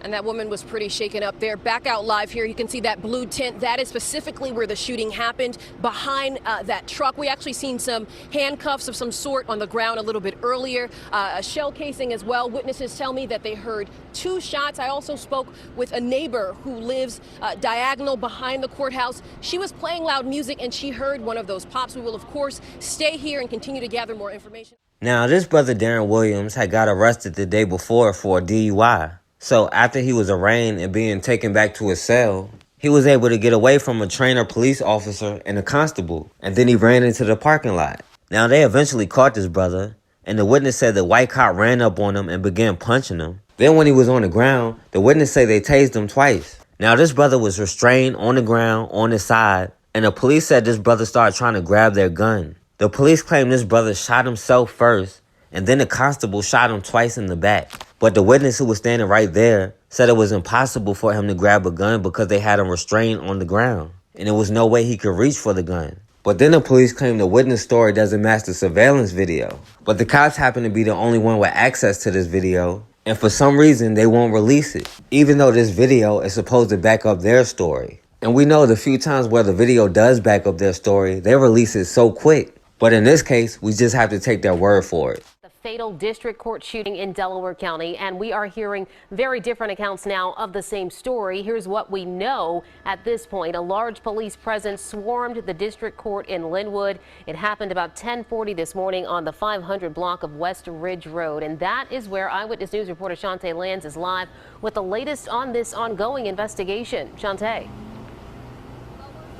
And that woman was pretty shaken up there. Back out live here, you can see that blue tent. That is specifically where the shooting happened, behind that truck. We actually seen some handcuffs of some sort on the ground a little bit earlier, a shell casing as well. Witnesses tell me that they heard 2 shots. I also spoke with a neighbor who lives diagonal behind the courthouse. She was playing loud music and she heard one of those pops. We will, of course, stay here and continue to gather more information. Now, this brother Darren Williams had got arrested the day before for a DUI. So after he was arraigned and being taken back to his cell, he was able to get away from a trainer police officer and a constable, and then he ran into the parking lot. Now they eventually caught this brother, and the witness said the white cop ran up on him and began punching him. Then when he was on the ground, the witness said they tased him twice. Now this brother was restrained on the ground on his side, and the police said this brother started trying to grab their gun. The police claimed this brother shot himself first, and then the constable shot him twice in the back. But the witness who was standing right there said it was impossible for him to grab a gun because they had him restrained on the ground, and there was no way he could reach for the gun. But then the police claimed the witness story doesn't match the surveillance video. But the cops happen to be the only one with access to this video, and for some reason they won't release it, even though this video is supposed to back up their story. And we know the few times where the video does back up their story, they release it so quick. But in this case, we just have to take their word for it. Fatal district court shooting in Delaware County, and we are hearing very different accounts now of the same story. Here's what we know at this point. A large police presence swarmed the district court in Linwood. It happened about 10:40 this morning on the 500 block of West Ridge Road, and that is where Eyewitness News reporter Shantae Lands is live with the latest on this ongoing investigation. Shantae.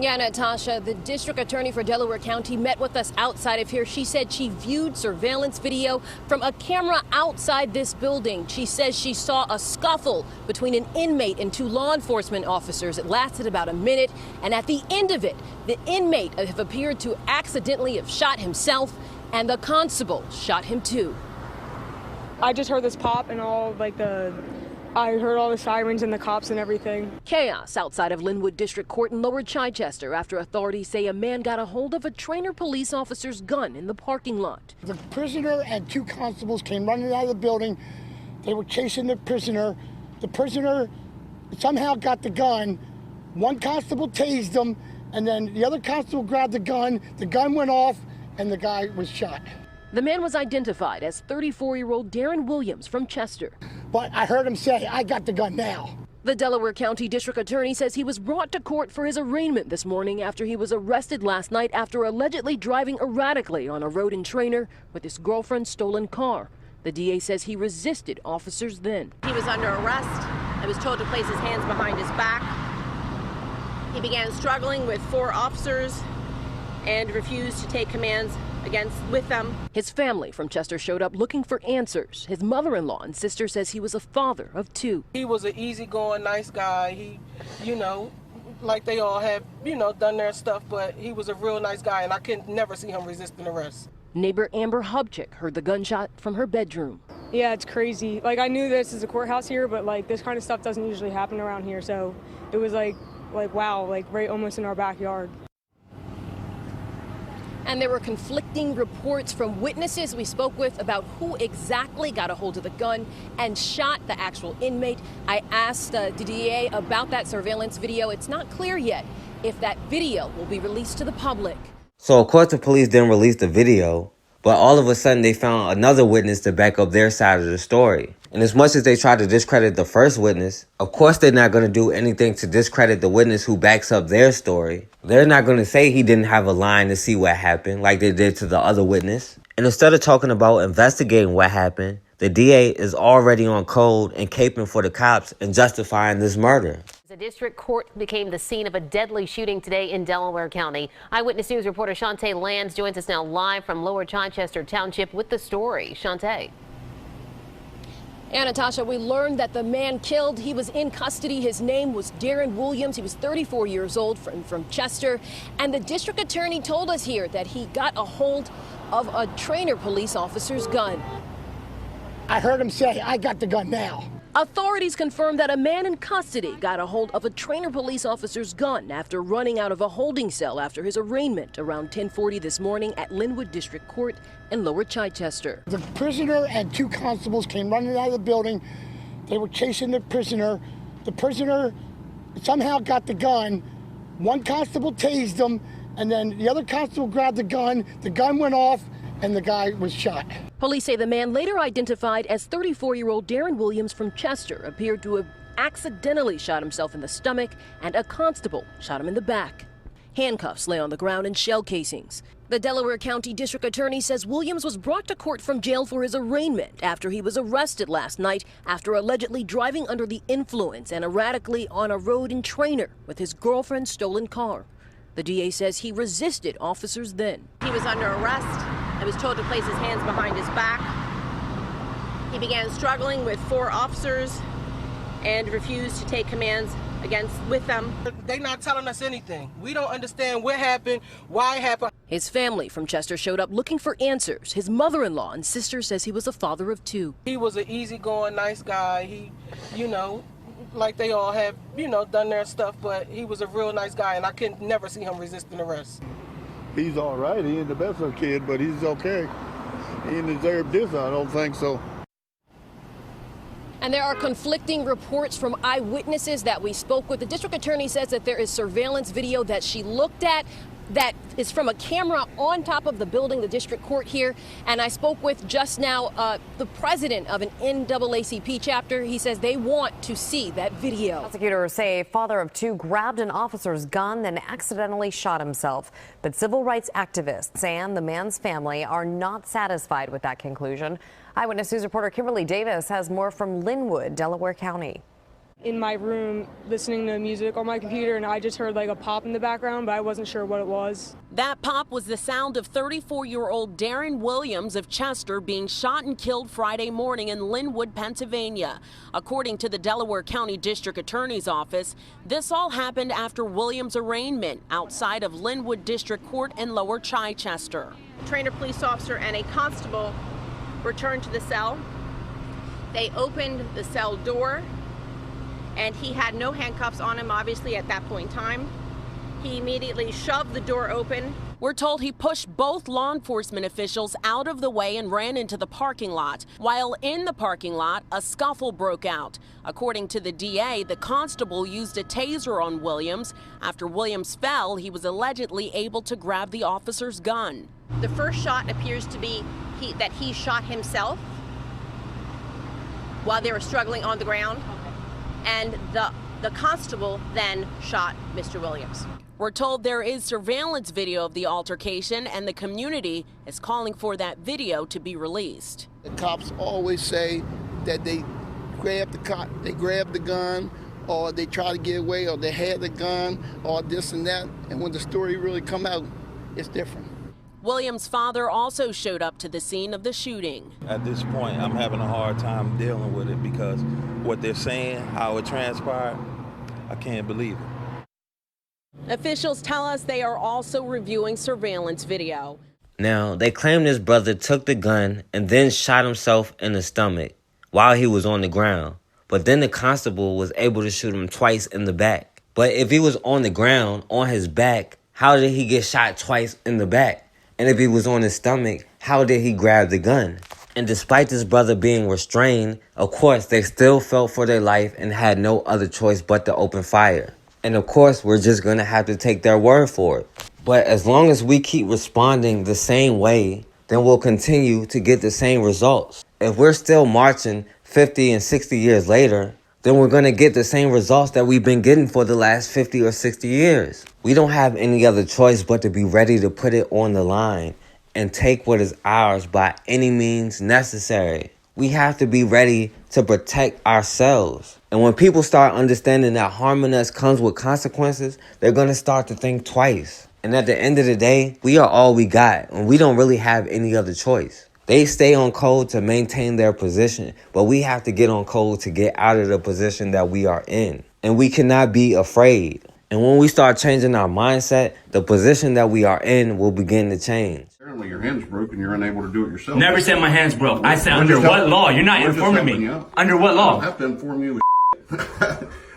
Yeah, Natasha, the district attorney for Delaware County met with us outside of here. She said she viewed surveillance video from a camera outside this building. She says she saw a scuffle between an inmate and 2 law enforcement officers. It lasted about a minute, and at the end of it, the inmate have appeared to accidentally have shot himself, and the constable shot him too. I just heard this pop and I heard all the sirens and the cops and everything. Chaos outside of Linwood District Court in Lower Chichester after authorities say a man got a hold of a trainer police officer's gun in the parking lot. The prisoner and 2 constables came running out of the building. They were chasing the prisoner. The prisoner somehow got the gun. 1 constable tased him, and then the other constable grabbed the gun. The gun went off, and the guy was shot. The man was identified as 34-year-old Darren Williams from Chester. But I heard him say, "I got the gun now." The Delaware County District Attorney says he was brought to court for his arraignment this morning after he was arrested last night after allegedly driving erratically on a road in Trainer with his girlfriend's stolen car. The DA says he resisted officers then. He was under arrest. I was told to place his hands behind his back. He began struggling with 4 officers and refused to take commands with them. His family from Chester showed up looking for answers. His mother-in-law and sister says he was a father of 2. He was an easygoing, nice guy. He, like they all have, done their stuff, but he was a real nice guy, and I could never see him resisting arrest. Neighbor Amber Hubchick heard the gunshot from her bedroom. Yeah, it's crazy. I knew this is a courthouse here, but this kind of stuff doesn't usually happen around here, so it was wow, right almost in our backyard. And there were conflicting reports from witnesses we spoke with about who exactly got a hold of the gun and shot the actual inmate. I asked the DA about that surveillance video. It's not clear yet if that video will be released to the public. So of course the police didn't release the video, But all of a sudden, they found another witness to back up their side of the story. And as much as they tried to discredit the first witness, of course they're not going to do anything to discredit the witness who backs up their story. They're not going to say he didn't have a line to see what happened like they did to the other witness. And instead of talking about investigating what happened, the DA is already on code and caping for the cops and justifying this murder. The district court became the scene of a deadly shooting today in Delaware County. Eyewitness News reporter Shantae Lands joins us now live from Lower Chichester Township with the story. Shantae. And Natasha, we learned that the man killed, he was in custody. His name was Darren Williams. He was 34 years old from Chester. And the district attorney told us here that he got a hold of a trainer police officer's gun. I heard him say, "I got the gun now." Authorities confirmed that a man in custody got a hold of a trainer police officer's gun after running out of a holding cell after his arraignment around 10:40 this morning at Linwood District Court in Lower Chichester. The prisoner and two constables came running out of the building. They were chasing the prisoner. The prisoner somehow got the gun. One constable tased him, and then the other constable grabbed the gun went off, and the guy was shot. Police say the man, later identified as 34-year-old Darren Williams from Chester, appeared to have accidentally shot himself in the stomach, and a constable shot him in the back. Handcuffs lay on the ground and shell casings. The Delaware County District Attorney says Williams was brought to court from jail for his arraignment after he was arrested last night after allegedly driving under the influence and erratically on a road in Trainer with his girlfriend's stolen car. The DA says he resisted officers then. He was under arrest and was told to place his hands behind his back. He began struggling with 4 officers and refused to take commands with them. They're not telling us anything. We don't understand what happened, why it happened. His family from Chester showed up looking for answers. His mother-in-law and sister says he was a father of 2. He was an easygoing, nice guy. He, like they all have, done their stuff, but he was a real nice guy, and I could never see him resisting arrest. He's all right. He ain't the best of kid, but he's okay. He didn't deserve this, I don't think so. And there are conflicting reports from eyewitnesses that we spoke with. The district attorney says that there is surveillance video that she looked at that is from a camera on top of the building, the district court here. And I spoke with just now the president of an NAACP chapter. He says they want to see that video. Prosecutors say a father of 2 grabbed an officer's gun, then accidentally shot himself. But civil rights activists and the man's family are not satisfied with that conclusion. Eyewitness News reporter Kimberly Davis has more from Linwood, Delaware County. In my room listening to music on my computer, and I just heard like a pop in the background, but I wasn't sure what it was. That pop was the sound of 34-year-old Darren Williams of Chester being shot and killed Friday morning in Linwood, Pennsylvania. According to the Delaware County District Attorney's Office, this all happened after Williams' arraignment outside of Linwood District Court in Lower Chichester. Trainer police officer and a constable returned to the cell. They opened the cell door, and he had no handcuffs on him, obviously, at that point in time. He immediately shoved the door open. We're told he pushed both law enforcement officials out of the way and ran into the parking lot. While in the parking lot, a scuffle broke out. According to the DA, the constable used a taser on Williams. After Williams fell, he was allegedly able to grab the officer's gun. The first shot appears to be that he shot himself while they were struggling on the ground. And the constable then shot Mr. Williams. We're told there is surveillance video of the altercation, and the community is calling for that video to be released. The cops always say that they grabbed the gun, or they try to get away, or they had the gun, or this and that. And when the story really come out, it's different. Williams' father also showed up to the scene of the shooting. At this point, I'm having a hard time dealing with it because what they're saying, how it transpired, I can't believe it. Officials tell us they are also reviewing surveillance video. Now, they claim this brother took the gun and then shot himself in the stomach while he was on the ground. But then the constable was able to shoot him twice in the back. But if he was on the ground, on his back, how did he get shot twice in the back? And if he was on his stomach, how did he grab the gun? And despite this brother being restrained, of course, they still felt for their life and had no other choice but to open fire. And of course, we're just going to have to take their word for it. But as long as we keep responding the same way, then we'll continue to get the same results. If we're still marching 50 and 60 years later, then we're going to get the same results that we've been getting for the last 50 or 60 years. We don't have any other choice but to be ready to put it on the line and take what is ours by any means necessary. We have to be ready to protect ourselves. And when people start understanding that harming us comes with consequences, they're going to start to think twice. And at the end of the day, we are all we got, and we don't really have any other choice. They stay on code to maintain their position, but we have to get on code to get out of the position that we are in. And we cannot be afraid. And when we start changing our mindset, the position that we are in will begin to change. Apparently your hand's broken, you're unable to do it yourself. Never said my hand's broke. I said under what law? You're not informing me. Under what law? I have to inform you with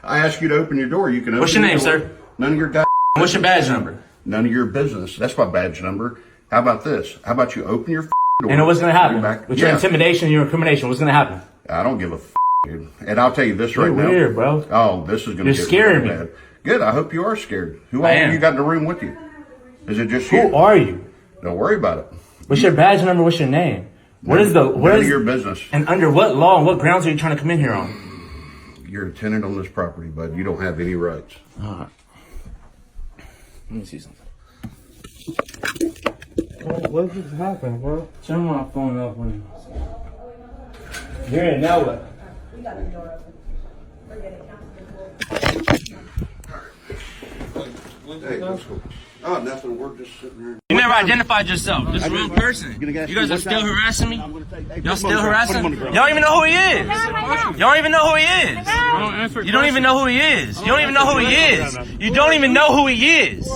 I ask you to open your door, you can open What's your name, door. sir? None of your guys. What's your badge number? None of your business. That's my badge number. How about this? How about you open your door? And what's going to happen? With your intimidation and your incrimination, what's going to happen? I don't give a dude. And I'll tell you this right now. You're weird, bro. Oh, this is going to get scaring really me. bad. Good. I hope you are scared. Who I all am. you got in the room with you? Is it just you? Who are you? Don't worry about it. What's your badge number? What's your name? What is your business? And under what law and what grounds are you trying to come in here on? You're a tenant on this property, bud. You don't have any rights. All right. Let me see something. What just happened, bro? Turn my phone up when you. You're in now what? We got the door open. We're getting Hey, let's go. Oh, nothing. We're just sitting here. You never identified yourself. This is the wrong person. You guys are still harassing me? Y'all still harassing me? Y'all don't even know who he is. Y'all don't even know who he is. You don't even know who he is. You don't even know who he is. You don't even know who he is.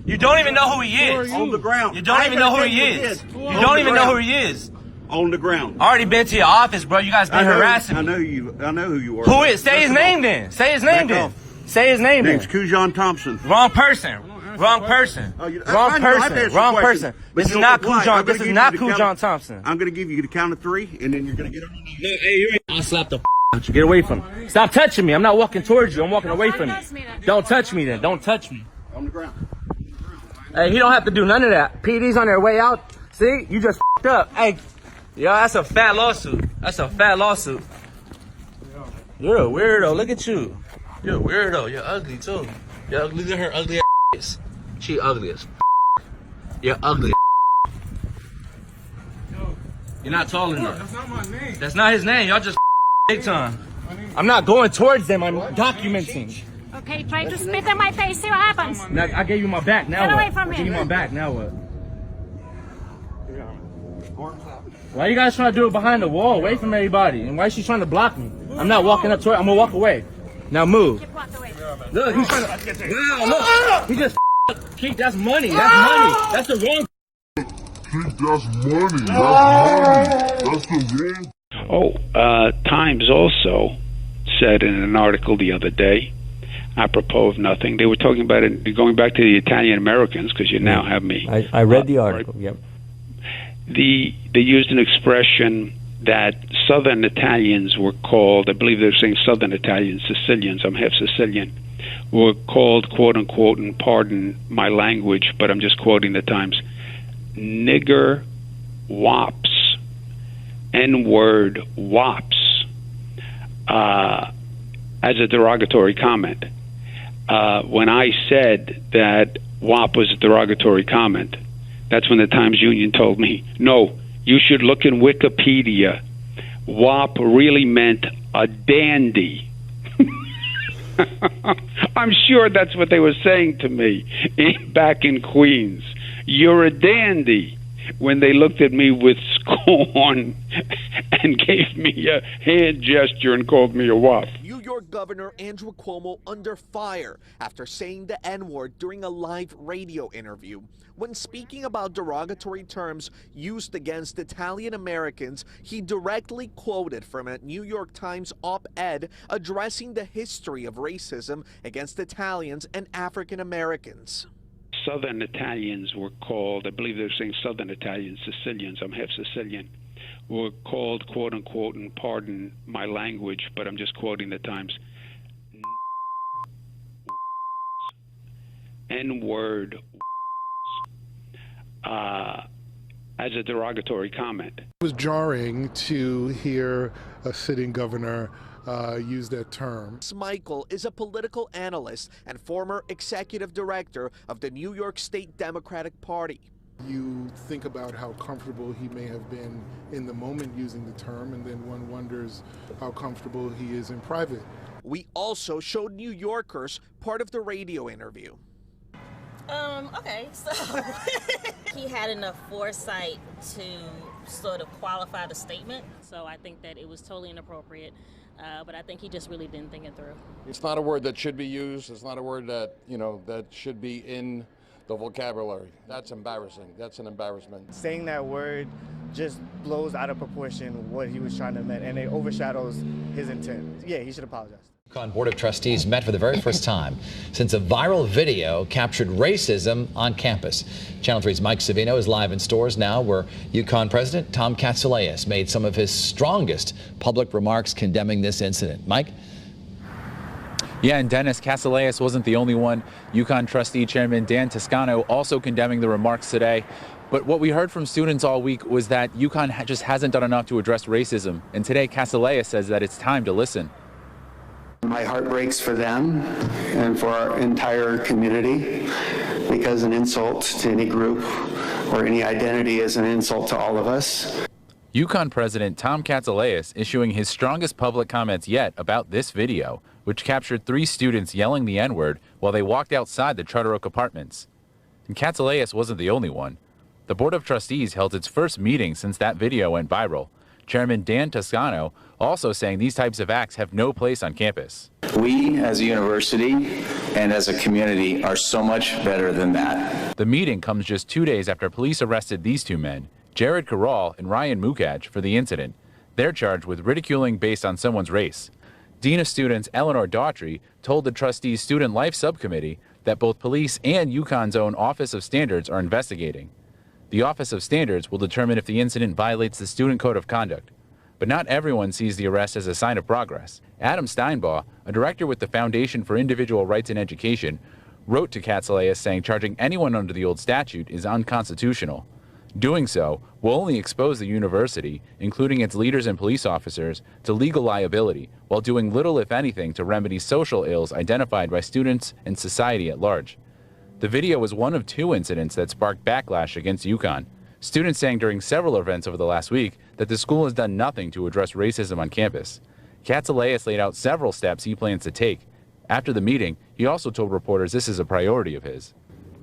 You don't even know who he is. On the ground. You don't even know who he is. You don't even know who he is. On the ground. I already been to your office, bro. You guys been harassing me. I know you. I know who you are. Who is? Say his name then. Say his name then. Say his name then. Name's Cujon Thompson. Wrong person. Wrong person. Wrong person. Wrong person. This is not Cujon. This is not Cujon Thompson. I'm going to give you the count of 3, and then you're going to get on. No, hey, I'll slap the out you. Get away from me. Stop touching me. I'm not walking towards you. I'm walking away from you. Don't touch me then. Don't touch me. On the ground. Hey, he don't have to do none of that. PD's on their way out. See? You just f***ed up. Hey, yo, that's a fat lawsuit. That's a fat lawsuit. You're a weirdo. Look at you. You're a weirdo. You're ugly, too. You're ugly. Look at her ugly ass. She ugly as f***. You're ugly as f***. You're not tall enough. That's not my name. That's not his name. Y'all just big time. I'm not going towards them. I'm documenting. Okay, try to spit in my face. See what happens. Now, I gave you my back. Now Get what? away from me. I gave you my back. Now what? Why you guys trying to do it behind the wall, away from everybody? And why is she trying to block me? I'm not walking up to her. I'm gonna walk away. Now move. Look, he's trying to. Wow, look. He just. Keith, that's money. That's money. That's the wrong. Keith, that's money. That's the wrong. Times also said in an article the other day, apropos of nothing, they were talking about it, going back to the Italian Americans, because you now have me. I read the article, yep. They used an expression that Southern Italians were called, I believe they were saying Southern Italians, Sicilians, I'm half Sicilian, were called, quote unquote, and pardon my language, but I'm just quoting the Times, nigger wops, N-word wops, as a derogatory comment. When I said that WAP was a derogatory comment, that's when the Times Union told me, no, you should look in Wikipedia. WAP really meant a dandy. I'm sure that's what they were saying to me back in Queens. You're a dandy. When they looked at me with scorn and gave me a hand gesture and called me a WAP. New York Governor Andrew Cuomo under fire after saying the N-word during a live radio interview. When speaking about derogatory terms used against Italian Americans, he directly quoted from a New York Times op-ed addressing the history of racism against Italians and African Americans. Southern Italians were called, I believe they were saying Southern Italians, Sicilians, I'm half Sicilian, were called, quote unquote, and pardon my language, but I'm just quoting the Times, N-word, as a derogatory comment. It was jarring to hear a sitting governor use that term. Michael is a political analyst and former executive director of the New York State Democratic Party. You think about how comfortable he may have been in the moment using the term, and then one wonders how comfortable he is in private. We also showed New Yorkers part of the radio interview. Okay, so he had enough foresight to sort of qualify the statement. So I think that it was totally inappropriate, but I think he just really didn't think it through. It's not a word that should be used. It's not a word that, that should be in the vocabulary. That's embarrassing. That's an embarrassment. Saying that word just blows out of proportion what he was trying to mean, and it overshadows his intent. Yeah, he should apologize. UConn Board of Trustees met for the very first time since a viral video captured racism on campus. Channel 3's Mike Savino is live in stores now, where UConn President Tom Katsilas made some of his strongest public remarks condemning this incident. Mike? Yeah, and Dennis, Katsilas wasn't the only one. UConn trustee chairman Dan Toscano also condemning the remarks today. But what we heard from students all week was that UConn just hasn't done enough to address racism. And today, Katsilas says that it's time to listen. My heart breaks for them and for our entire community, because an insult to any group or any identity is an insult to all of us. UConn President Tom Katsilas issuing his strongest public comments yet about this video, which captured 3 students yelling the N-word while they walked outside the Charter Oak Apartments. And Katsilas wasn't the only one. The Board of Trustees held its first meeting since that video went viral. Chairman Dan Toscano also saying these types of acts have no place on campus. We as a university and as a community are so much better than that. The meeting comes just 2 days after police arrested these 2 men, Jared Corral and Ryan Mukaj, for the incident. They're charged with ridiculing based on someone's race. Dean of Students Eleanor Daughtry told the trustees' Student Life Subcommittee that both police and UConn's own Office of Standards are investigating. The Office of Standards will determine if the incident violates the Student Code of Conduct. But not everyone sees the arrest as a sign of progress. Adam Steinbaugh, a director with the Foundation for Individual Rights in Education, wrote to Katsilas saying charging anyone under the old statute is unconstitutional. Doing so will only expose the university, including its leaders and police officers, to legal liability, while doing little, if anything, to remedy social ills identified by students and society at large. The video was one of 2 incidents that sparked backlash against UConn. Students saying during several events over the last week that the school has done nothing to address racism on campus. Katsilas laid out several steps he plans to take. After the meeting, he also told reporters this is a priority of his.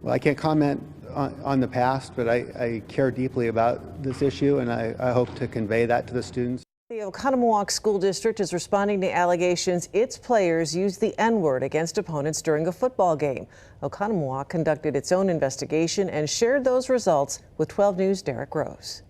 Well, I can't comment on the past, but I care deeply about this issue, and I hope to convey that to the students. The Oconomowoc School District is responding to allegations its players used the N-word against opponents during a football game. Oconomowoc conducted its own investigation and shared those results with 12 News' Derek Rose.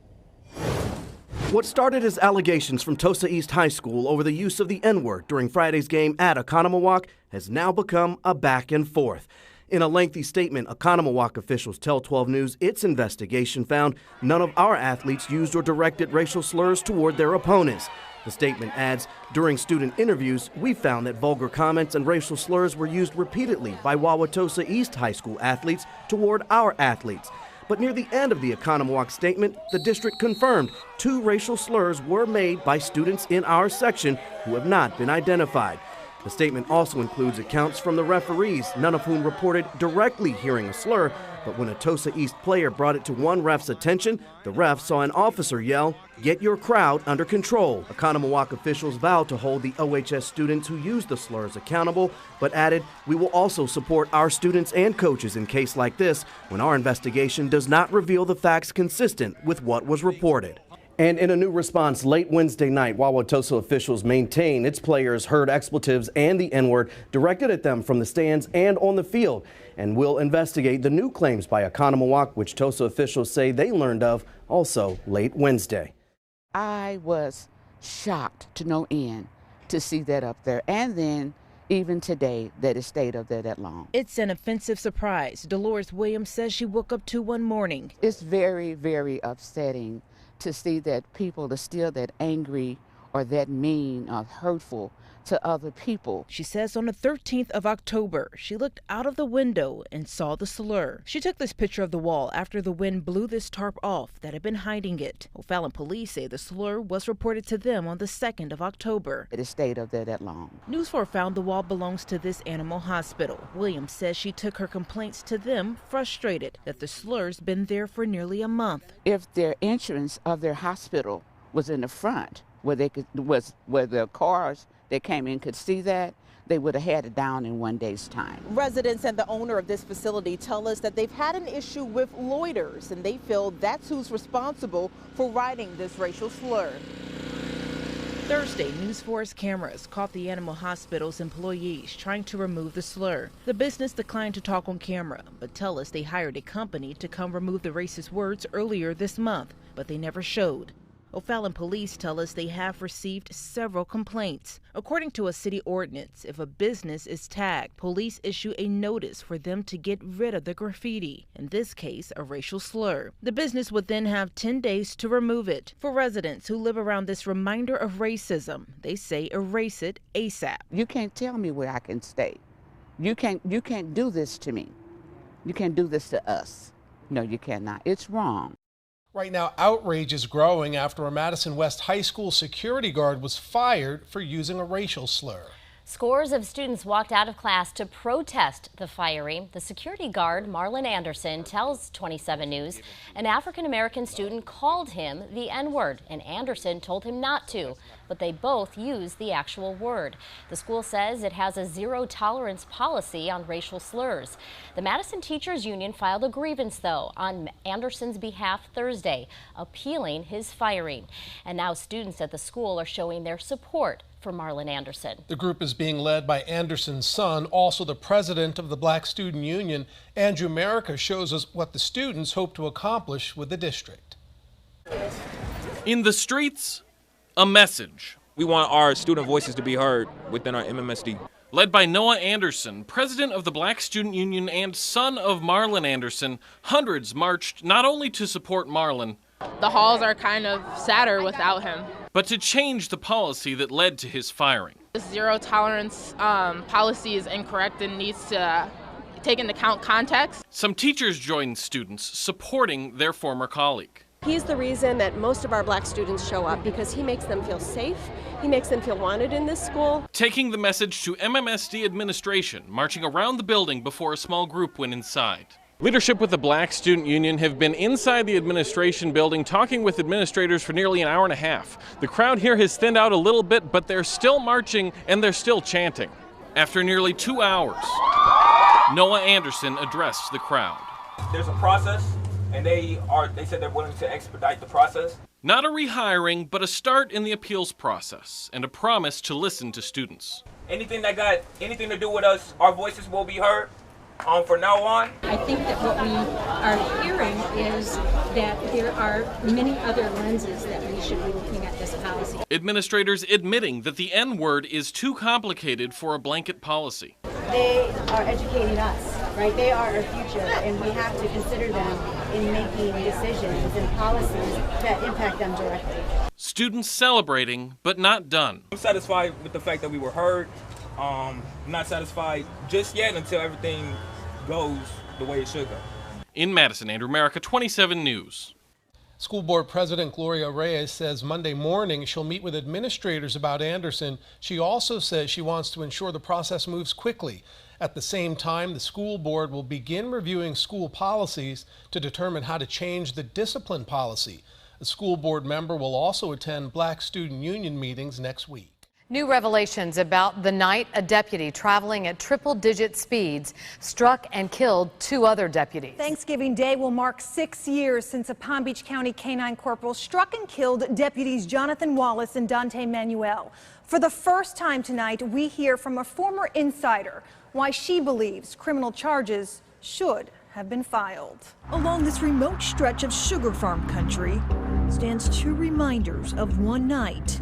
What started as allegations from Tosa East High School over the use of the N-word during Friday's game at Oconomowoc has now become a back and forth. In a lengthy statement, Oconomowoc officials tell 12 News its investigation found none of our athletes used or directed racial slurs toward their opponents. The statement adds, during student interviews, we found that vulgar comments and racial slurs were used repeatedly by Wauwatosa East High School athletes toward our athletes. But near the end of the Oconomowoc statement, the district confirmed 2 racial slurs were made by students in our section who have not been identified. The statement also includes accounts from the referees, none of whom reported directly hearing a slur, but when a Tosa East player brought it to one ref's attention, the ref saw an officer yell, "Get your crowd under control." Oconomowoc officials vowed to hold the OHS students who used the slurs accountable, but added, "We will also support our students and coaches in case like this when our investigation does not reveal the facts consistent with what was reported." And in a new response late Wednesday night, Wauwatosa officials maintain its players heard expletives and the N-word directed at them from the stands and on the field, and will investigate the new claims by Oconomowoc, which Tosa officials say they learned of also late Wednesday. I was shocked to no end to see that up there, and then even today that it stayed up there that long. It's an offensive surprise. Dolores Williams says she woke up to one morning. It's very, very upsetting to see that people are still that angry or that mean or hurtful to other people. She says on the 13th of October, she looked out of the window and saw the slur. She took this picture of the wall after the wind blew this tarp off that had been hiding it. O'Fallon police say the slur was reported to them on the 2nd of October. It stayed up there that long. News 4 found the wall belongs to this animal hospital. Williams says she took her complaints to them, frustrated that the slur's been there for nearly a month. If their entrance of their hospital was in the front, where the cars that came in could see that, they would have had it down in one day's time. Residents and the owner of this facility tell us that they've had an issue with loiters, and they feel that's who's responsible for writing this racial slur. Thursday, News 4's cameras caught the animal hospital's employees trying to remove the slur. The business declined to talk on camera, but tell us they hired a company to come remove the racist words earlier this month, but they never showed. O'Fallon police tell us they have received several complaints. According to a city ordinance, if a business is tagged, police issue a notice for them to get rid of the graffiti, in this case, a racial slur. The business would then have 10 days to remove it. For residents who live around this reminder of racism, they say erase it ASAP. You can't tell me where I can stay. You can't do this to me. You can't do this to us. No, you cannot. It's wrong. Right now, outrage is growing after a Madison West High School security guard was fired for using a racial slur. Scores of students walked out of class to protest the firing. The security guard, Marlon Anderson, tells 27 News an African-American student called him the N-word, and Anderson told him not to, but they both used the actual word. The school says it has a zero-tolerance policy on racial slurs. The Madison Teachers Union filed a grievance, though, on Anderson's behalf Thursday, appealing his firing. And now students at the school are showing their support for Marlon Anderson. The group is being led by Anderson's son, also the president of the Black Student Union. Andrew America shows us what the students hope to accomplish with the district. In the streets, a message. We want our student voices to be heard within our MMSD. Led by Noah Anderson, president of the Black Student Union and son of Marlon Anderson, hundreds marched not only to support Marlon, the halls are kind of sadder without him, but to change the policy that led to his firing. The zero tolerance policy is incorrect and needs to take into account context. Some teachers joined students supporting their former colleague. He's the reason that most of our black students show up, because he makes them feel safe, he makes them feel wanted in this school. Taking the message to MMSD administration, marching around the building before a small group went inside. Leadership with the Black Student Union have been inside the administration building talking with administrators for nearly an hour and a half. The crowd here has thinned out a little bit, but they're still marching and they're still chanting. After nearly 2 hours, Noah Anderson addressed the crowd. There's a process, and they said they're willing to expedite the process. Not a rehiring, but a start in the appeals process and a promise to listen to students. Anything that got anything to do with us, our voices will be heard. From now on, I think that what we are hearing is that there are many other lenses that we should be looking at this policy. Administrators admitting that the N-word is too complicated for a blanket policy. They are educating us, right? They are our future, and we have to consider them in making decisions and policies that impact them directly. Students celebrating, but not done. I'm satisfied with the fact that we were heard. Not satisfied just yet until everything goes the way it should go. In Madison, Andrew America, 27 News. School Board President Gloria Reyes says Monday morning she'll meet with administrators about Anderson. She also says she wants to ensure the process moves quickly. At the same time, the school board will begin reviewing school policies to determine how to change the discipline policy. A school board member will also attend Black Student Union meetings next week. New revelations about the night a deputy traveling at triple-digit speeds struck and killed 2 other deputies. Thanksgiving Day will mark 6 years since a Palm Beach County canine corporal struck and killed deputies Jonathan Wallace and Dante Manuel. For the first time tonight, we hear from a former insider why she believes criminal charges should have been filed. Along this remote stretch of sugar farm country stands 2 reminders of one night.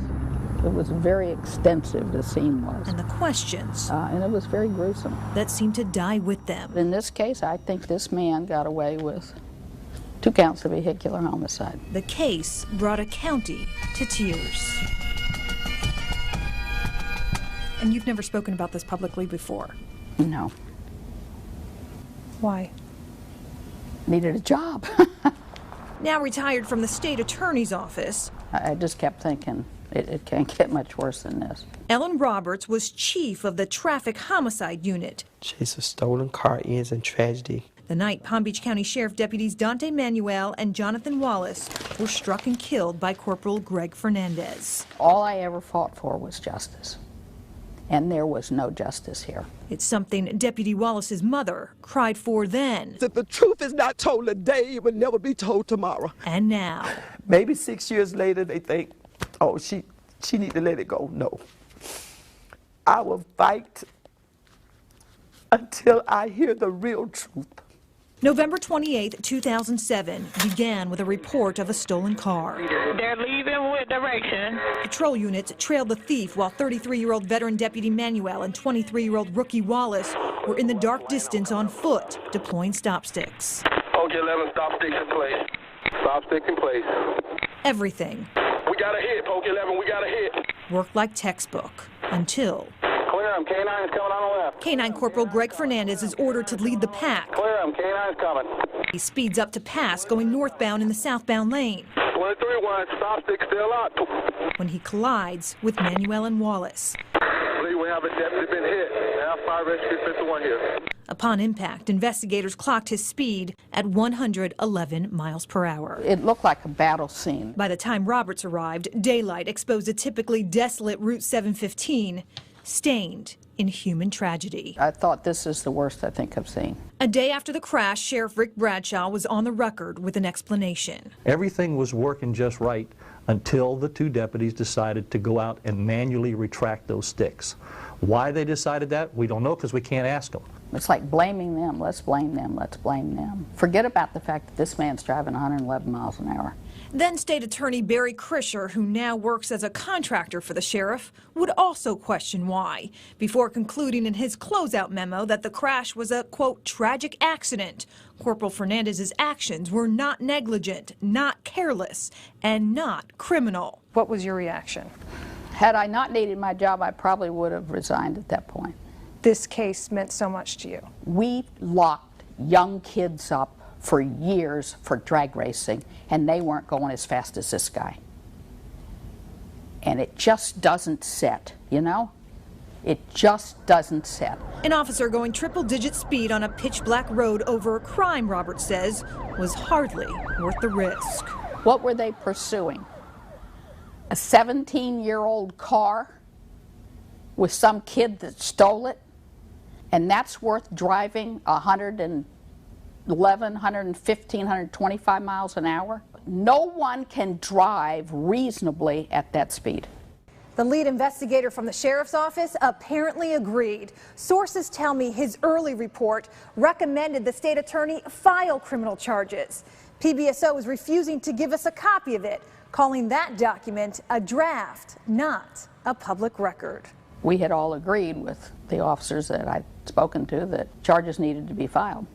It was very extensive, the scene was. And the questions. And it was very gruesome. That seemed to die with them. In this case, I think this man got away with 2 counts of vehicular homicide. The case brought a county to tears. And you've never spoken about this publicly before? No. Why? Needed a job. Now retired from the state attorney's office, I just kept thinking it can't get much worse than this. Ellen Roberts was chief of the traffic homicide unit. Chase of stolen car ends in tragedy. The night Palm Beach County Sheriff Deputies Dante Manuel and Jonathan Wallace were struck and killed by Corporal Greg Fernandez. All I ever fought for was justice. And there was no justice here. It's something Deputy Wallace's mother cried for then. If the truth is not told today, it will never be told tomorrow. And now. Maybe 6 years later, they think, oh, she need to let it go. No. I will fight until I hear the real truth. November 28, 2007 began with a report of a stolen car. They're leaving with direction. Patrol units trailed the thief while 33-year-old veteran Deputy Manuel and 23-year-old rookie Wallace were in the dark distance on foot, deploying stop sticks. Poke 11, stop sticks in place. Stop stick in place. Everything. We got a hit, Poke 11, we got a hit. Worked like textbook until... Clear him, K9 is coming on the left. K9 Corporal Greg Fernandez is ordered to lead the pack. Clear him, K9 is coming. He speeds up to pass, going northbound in the southbound lane. 23-1, stop stick still up. When he collides with Manuel and Wallace. I believe we have a deputy been hit. Now 5 rescue 51 here. Upon impact, investigators clocked his speed at 111 miles per hour. It looked like a battle scene. By the time Roberts arrived, daylight exposed a typically desolate Route 715, stained in human tragedy. I thought this is the worst I think I've seen. A day after the crash, Sheriff Rick Bradshaw was on the record with an explanation. Everything was working just right until the two deputies decided to go out and manually retract those sticks. Why they decided that, we don't know because we can't ask them. It's like blaming them. Let's blame them. Let's blame them. Forget about the fact that this man's driving 111 miles an hour. Then State Attorney Barry Krischer, who now works as a contractor for the sheriff, would also question why, before concluding in his closeout memo that the crash was a, quote, tragic accident. Corporal Fernandez's actions were not negligent, not careless, and not criminal. What was your reaction? Had I not needed my job, I probably would have resigned at that point. This case meant so much to you. We locked young kids up for years for drag racing, and they weren't going as fast as this guy. And it just doesn't set, you know? It just doesn't set. An officer going triple-digit speed on a pitch-black road over a crime, Roberts says, was hardly worth the risk. What were they pursuing? A 17-year-old car with some kid that stole it? And that's worth driving 111, 115, 125 miles an hour? No one can drive reasonably at that speed. The lead investigator from the sheriff's office apparently agreed. Sources tell me his early report recommended the state attorney file criminal charges. PBSO is refusing to give us a copy of it, calling that document a draft, not a public record. We had all agreed with the officers that I'd spoken to that charges needed to be filed,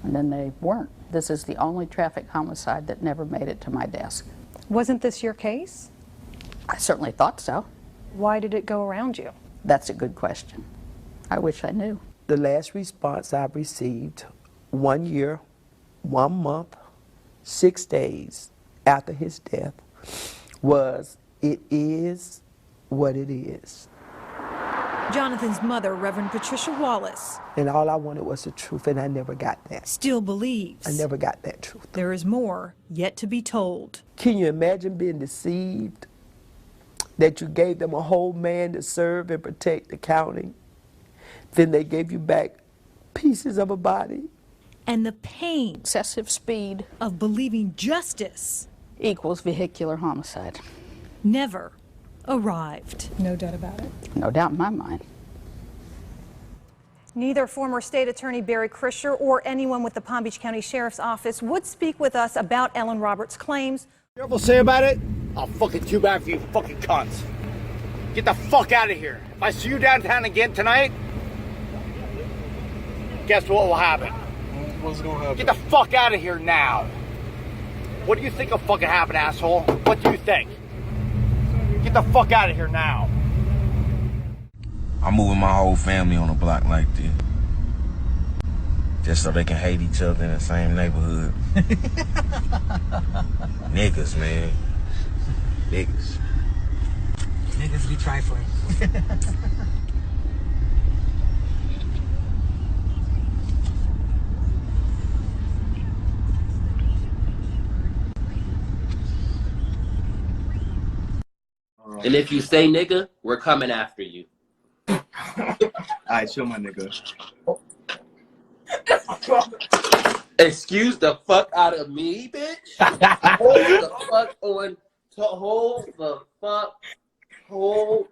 and then they weren't. This is the only traffic homicide that never made it to my desk. Wasn't this your case? I certainly thought so. Why did it go around you? That's a good question. I wish I knew. The last response I received 1 year, 1 month, 6 days after his death was, "It is what it is." Jonathan's mother, Reverend Patricia Wallace, And all I wanted was the truth, and I never got that. still believes I never got that truth. there is more yet to be told. Can you imagine being deceived that you gave them a whole man to serve and protect the county? Then they gave you back pieces of a body. And the pain, excessive speed of believing justice equals vehicular homicide. Never arrived. No doubt about it. No doubt in my mind. Neither former state attorney Barry Krischer or anyone with the Palm Beach County Sheriff's Office would speak with us about Ellen Roberts' claims. You ever say about it? I'll fucking too bad for you fucking cunts. Get the fuck out of here. If I see you downtown again tonight, guess what will happen? What's gonna happen? Get the fuck out of here now. What do you think will fucking happen, asshole? What do you think? Get the fuck out of here now. I'm moving my whole family on a block like this. Just so they can hate each other in the same neighborhood. Niggas, man. Niggas. Niggas be trifling. And if you say nigga, we're coming after you. Alright, chill my nigga. Excuse the fuck out of me, bitch. Hold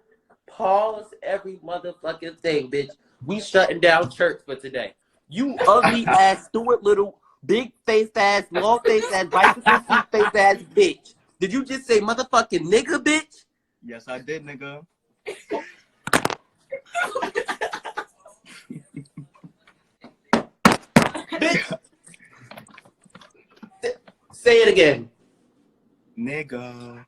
pause every motherfucking thing, bitch. We shutting down church for today. You ugly ass, Stuart Little, big face ass, long face ass, bicycle seat face ass bitch. Did you just say motherfucking nigga, bitch? Yes, I did, nigga. Bitch. Say it again. Nigga.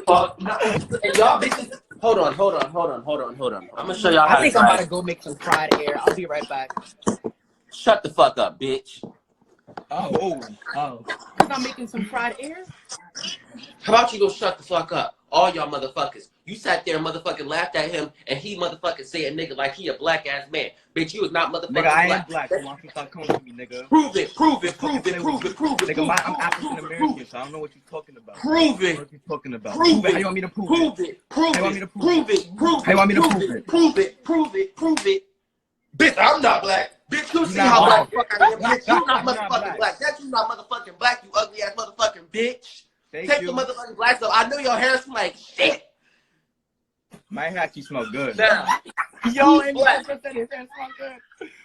Fuck. And y'all bitches. Hold on. I'm gonna show y'all how I think to I'm drive. about to go make some fried air. I'll be right back. Shut the fuck up, bitch. Oh. Because I'm making some fried air? How about you go shut the fuck up? All y'all motherfuckers. You sat there and motherfucking laughed at him and he motherfucking said nigga like he a black ass man. Bitch, you was not motherfucking Nigga, I black. am black. So why don't you stop coming to me, nigga? Prove it. Nigga, I'm African American, so I don't know what you're talking about. Prove it. What you talking about? Prove it. How you want me to prove it? Prove How you want me to it. Prove it. How you want me to prove it? Prove it. Bitch, I'm not black. Bitch, you see how black the fuck I am. Bitch, you not motherfucking black. That you not motherfucking black, you ugly ass motherfucking bitch. Take the motherfucking blacks up. I know your hair smell like shit. My hair actually smell good. Now, Yo, who's black?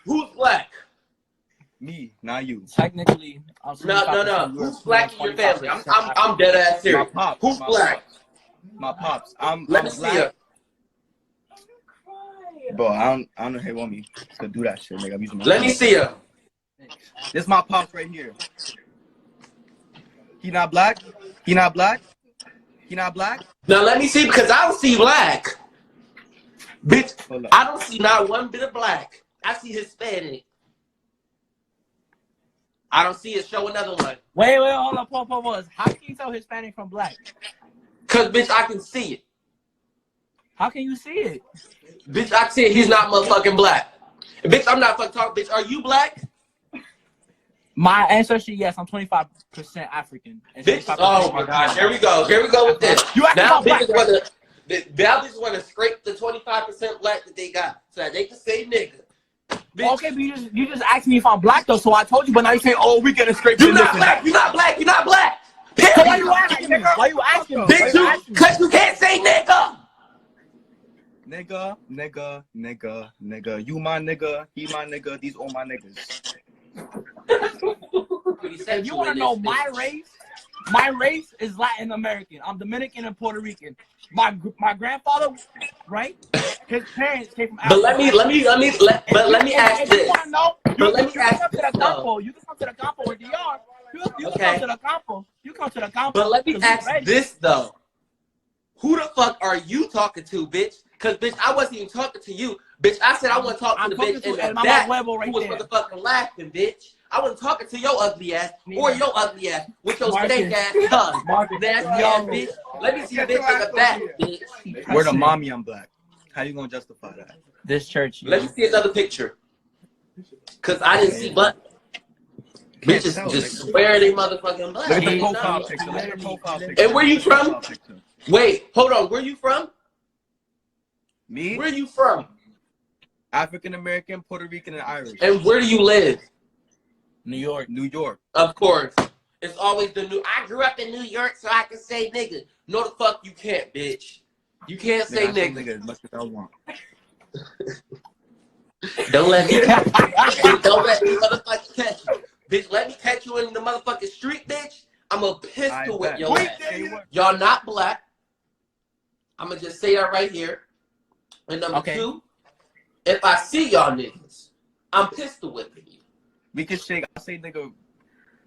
Who's black? Me, not you. Technically, I'm No. Who's black in your family? I'm dead ass serious. My pops. Who's black? My pops. Let me see her. Bro, I don't know how you want me to do that shit, nigga. I'm using my Let me see her. This is my pops right here. He not black? He not black? He not black? Now let me see, because I don't see black. Bitch, I don't see not one bit of black. I see Hispanic. I don't see it. Show another one. Wait, hold on, pause. How can you tell Hispanic from black? Because, bitch, I can see it. How can you see it? Bitch, I can see it. He's not motherfucking black. Bitch, I'm not fucking talking. Bitch, are you black? My ancestry, yes, I'm 25% African. Bitch, oh my gosh, here we go with this. Now bitches want to scrape the 25% black that they got so that they can say nigga. Bitch. Okay, but you just asked me if I'm black though, so I told you, but now you say, oh, we gonna scrape. You're not black. You're not black. Period. So why you asking me? Why you asking me? Bitch, because you can't say nigga. Nigga. You my nigga. He my nigga. These all my niggas. If you want to know my race is Latin American. I'm Dominican and Puerto Rican. My grandfather, right? His parents came from Africa. But let me ask this. You want to know? But let me ask this. You can come to the campo or DR. You can come to the campo. You come to the campo. But let me ask this though. Who the fuck are you talking to, bitch? Because, bitch, I wasn't even talking to you. Bitch, I said I want to talk to the bitch in the back who was motherfucking laughing, bitch. I wasn't talking to your ugly ass or your ugly ass with your stank ass tongue. Nasty ass bitch. Let me see the bitch in the back, bitch. Where the mommy I'm black? How you gonna justify that? This church. Let me see another picture. Because I didn't see but bitches just swear they motherfucking black. Look at the profile picture. Look at the profile picture. And where you from? Wait, hold on. Where you from? Me? Where you from? African American, Puerto Rican, and Irish. And where do you live? New York. New York. Of course. It's always the new. I grew up in New York, so I can say nigga. No, the fuck you can't, bitch. You can't say nigga. As much as I want. Don't let me. Don't let me motherfucking catch you, bitch. Let me catch you in the motherfucking street, bitch. I'm a pistol with your ass. Y'all not black. I'm gonna just say that right here. And number two, if I see y'all niggas, I'm pistol whipping you. We can shake. I say nigga.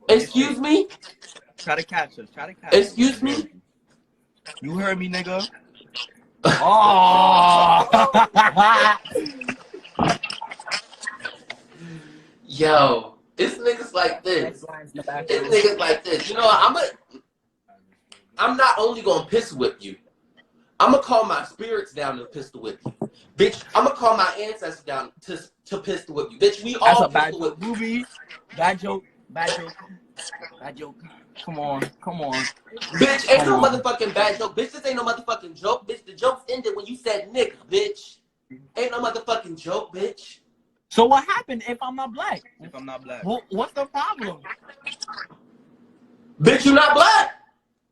Excuse me? Try to catch us. Excuse me? You heard me, nigga. Oh! Yo, it's niggas like this. It's niggas like this. You know what? I'm not only gonna pistol whip you. I'm gonna call my spirits down to pistol whip you. Bitch, I'm gonna call my ancestors down to pistol whip you. Bitch, we all pistol whip you. Movie. Bad joke. Bad joke. Bad joke. Come on. Come on. Bitch, ain't no motherfucking bad joke. Bitch, this ain't no motherfucking joke. Bitch, the joke's ended when you said nigga, bitch. Ain't no motherfucking joke, bitch. So what happened if I'm not black? If I'm not black. Well, what's the problem? Bitch, you not black.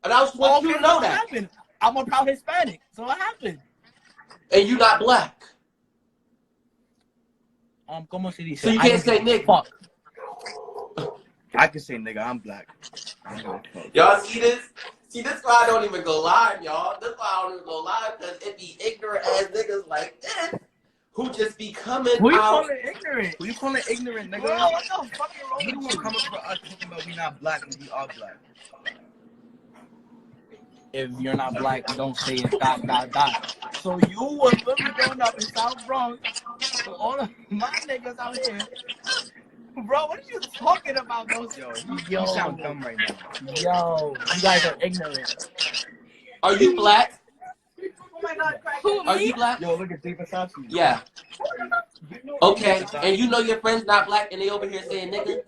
And I was want you to know that. Happened? I'm a proud Hispanic. So what happened? And you not black. ¿Cómo se dice? So you can't say nigga. Fuck. I can say nigga, I'm black. Y'all see this? See, this why I don't even go live, y'all. This why I don't even go live, because it be ignorant ass niggas like this who just be coming Who you out. calling ignorant? Who you calling ignorant, nigga? Bro, what the fuck is wrong You with want to you? come up for us talking about we not black and we are black. If you're not black, don't say it, ... So you was literally growing up in South Bronx, so all of my niggas out here. Bro, what are you talking about, those? Yo, you sound dumb right now. Yo, you guys are ignorant. Are you black? Oh my God, Are you black? Yo, look at Deep Versace. Yeah. Okay, and you know your friend's not black and they over here saying nigga?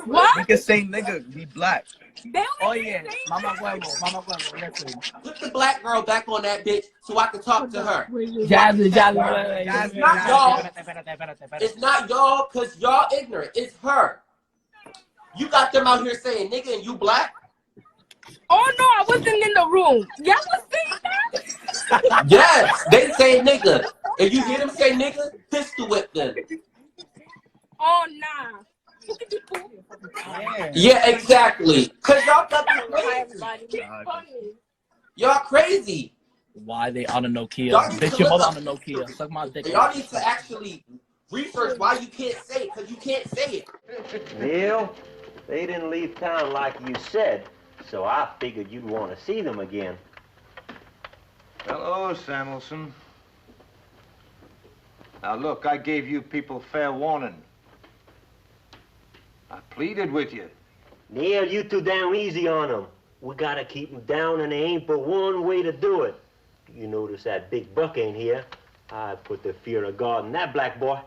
What? We can say nigga, we black. Oh yeah, Mama Huevo, listen. Put the black girl back on that bitch so I can talk to her. Jazzy. It's not y'all. It's not y'all because y'all ignorant. It's her. You got them out here saying nigga and you black? Oh no, I wasn't in the room. Y'all was saying that? Yes, they say nigga. If you hear them say nigga, pistol whip them. Oh nah. Yeah, exactly. Cause y'all fucking crazy. Y'all crazy. Why they on a Nokia? Y'all need Bitch, to your mother look on a Nokia. Suck my dick. Y'all need to actually research why you can't say it, cause you can't say it. Neil, they didn't leave town like you said, so I figured you'd want to see them again. Hello, Samuelson. Now look, I gave you people fair warning. I pleaded with you. Neil, you too damn easy on them. We gotta keep them down, and there ain't but one way to do it. You notice that big buck ain't here. I put the fear of God in that black boy.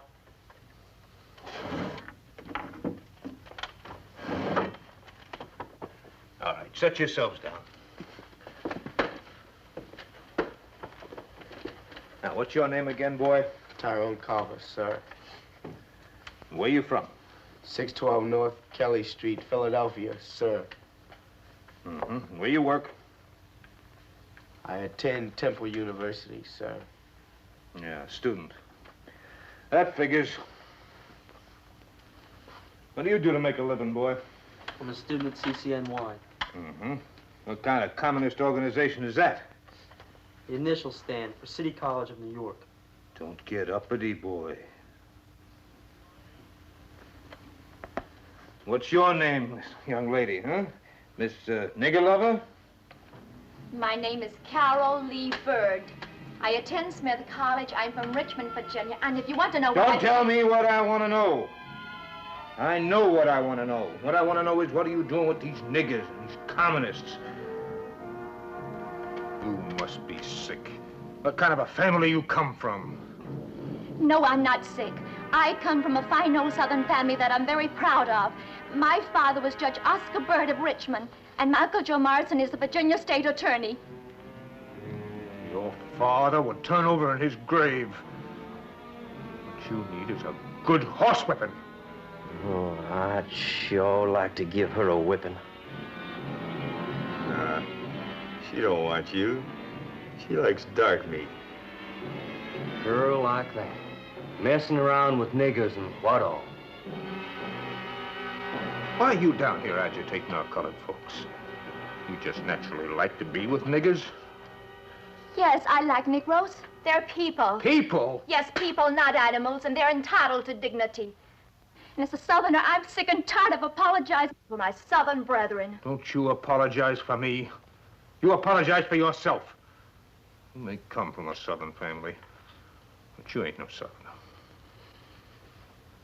All right, set yourselves down. Now, what's your name again, boy? Tyrone Carver, sir. Where you from? 612 North Kelly Street, Philadelphia, sir. Mm-hmm. Where you work? I attend Temple University, sir. Yeah, student. That figures. What do you do to make a living, boy? I'm a student at CCNY. Mm-hmm. What kind of communist organization is that? The initial stand for City College of New York. Don't get uppity, boy. What's your name, young lady, huh? Miss Nigger Lover? My name is Carol Lee Bird. I attend Smith College. I'm from Richmond, Virginia. And if you want to know Don't tell me what I want to know. I know what I want to know. What I want to know is what are you doing with these niggers and these communists? You must be sick. What kind of a family you come from? No, I'm not sick. I come from a fine old Southern family that I'm very proud of. My father was Judge Oscar Bird of Richmond, and my Uncle Joe Morrison is the Virginia State Attorney. Your father would turn over in his grave. What you need is a good horsewhipping. Oh, I'd sure like to give her a whipping. Nah, she don't want you. She likes dark meat. Girl like that. Messing around with niggers and what all? Why are you down here agitating our colored folks? You just naturally like to be with niggers? Yes, I like Negroes. They're people. People? Yes, people, not animals, and they're entitled to dignity. And as a Southerner, I'm sick and tired of apologizing for my Southern brethren. Don't you apologize for me. You apologize for yourself. You may come from a Southern family, but you ain't no Southerner.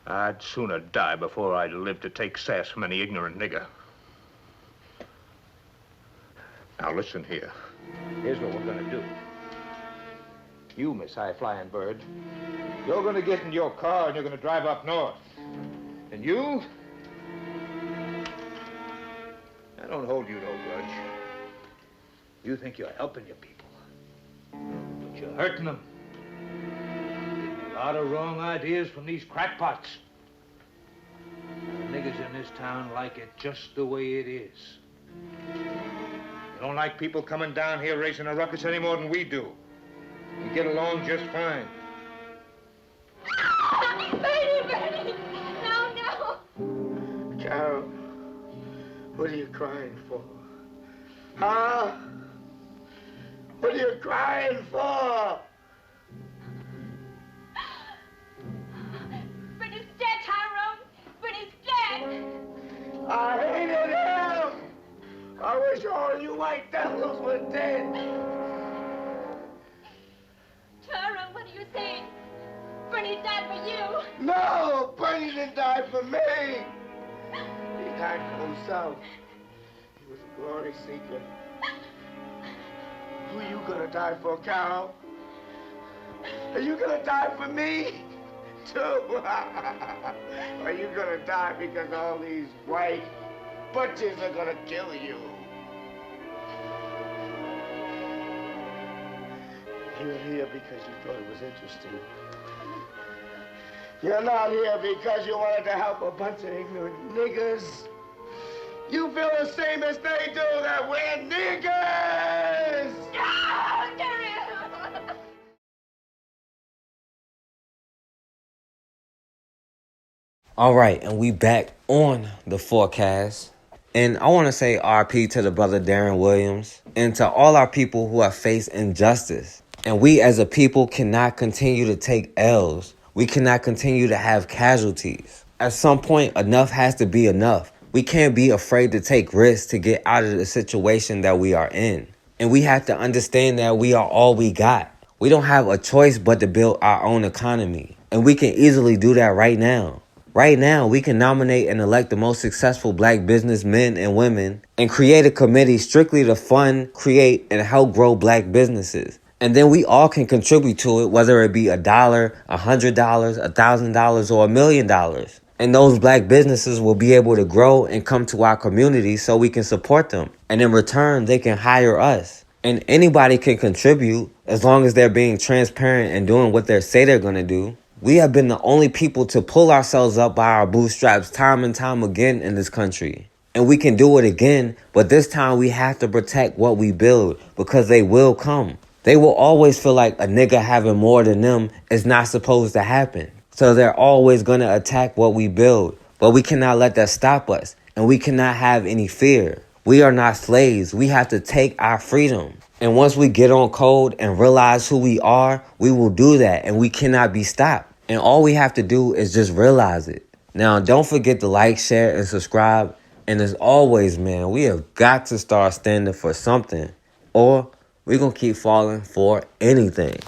I'd sooner die before I'd live to take sass from any ignorant nigger. Now listen here. Here's what we're gonna do. You, Miss High Flying Bird, you're gonna get in your car and you're gonna drive up north. And you? I don't hold you no grudge. You think you're helping your people, but you're hurting them. A lot of wrong ideas from these crackpots. The niggas in this town like it just the way it is. They don't like people coming down here raising a ruckus any more than we do. We get along just fine. Bernie! No! Carol, what are you crying for? Huh? What are you crying for? Bernie's dead, Tyrone! Bernie's dead! I hated him! I wish all you white devils were dead. Tyrone, what are you saying? Bernie died for you! No! Bernie didn't die for me! He died for himself. He was a glory seeker. Who are you gonna die for, Carol? Are you gonna die for me, too? Are you gonna die because all these white butchers are gonna kill you? You're here because you thought it was interesting. You're not here because you wanted to help a bunch of ignorant niggers. You feel the same as they do, that we're niggers! No, Jerry! All right, and we back on the forecast. And I want to say RP to the brother Darren Williams and to all our people who have faced injustice. And we as a people cannot continue to take L's. We cannot continue to have casualties. At some point, enough has to be enough. We can't be afraid to take risks to get out of the situation that we are in. And we have to understand that we are all we got. We don't have a choice but to build our own economy. And we can easily do that right now. Right now, we can nominate and elect the most successful black businessmen and women and create a committee strictly to fund, create, and help grow black businesses. And then we all can contribute to it, whether it be $1, $100, $1,000, or $1 million. And those black businesses will be able to grow and come to our community so we can support them. And in return, they can hire us. And anybody can contribute as long as they're being transparent and doing what they say they're going to do. We have been the only people to pull ourselves up by our bootstraps time and time again in this country. And we can do it again, but this time we have to protect what we build because they will come. They will always feel like a nigga having more than them is not supposed to happen. So they're always going to attack what we build. But we cannot let that stop us. And we cannot have any fear. We are not slaves. We have to take our freedom. And once we get on code and realize who we are, we will do that. And we cannot be stopped. And all we have to do is just realize it. Now, don't forget to like, share, and subscribe. And as always, man, we have got to start standing for something. Or we're going to keep falling for anything.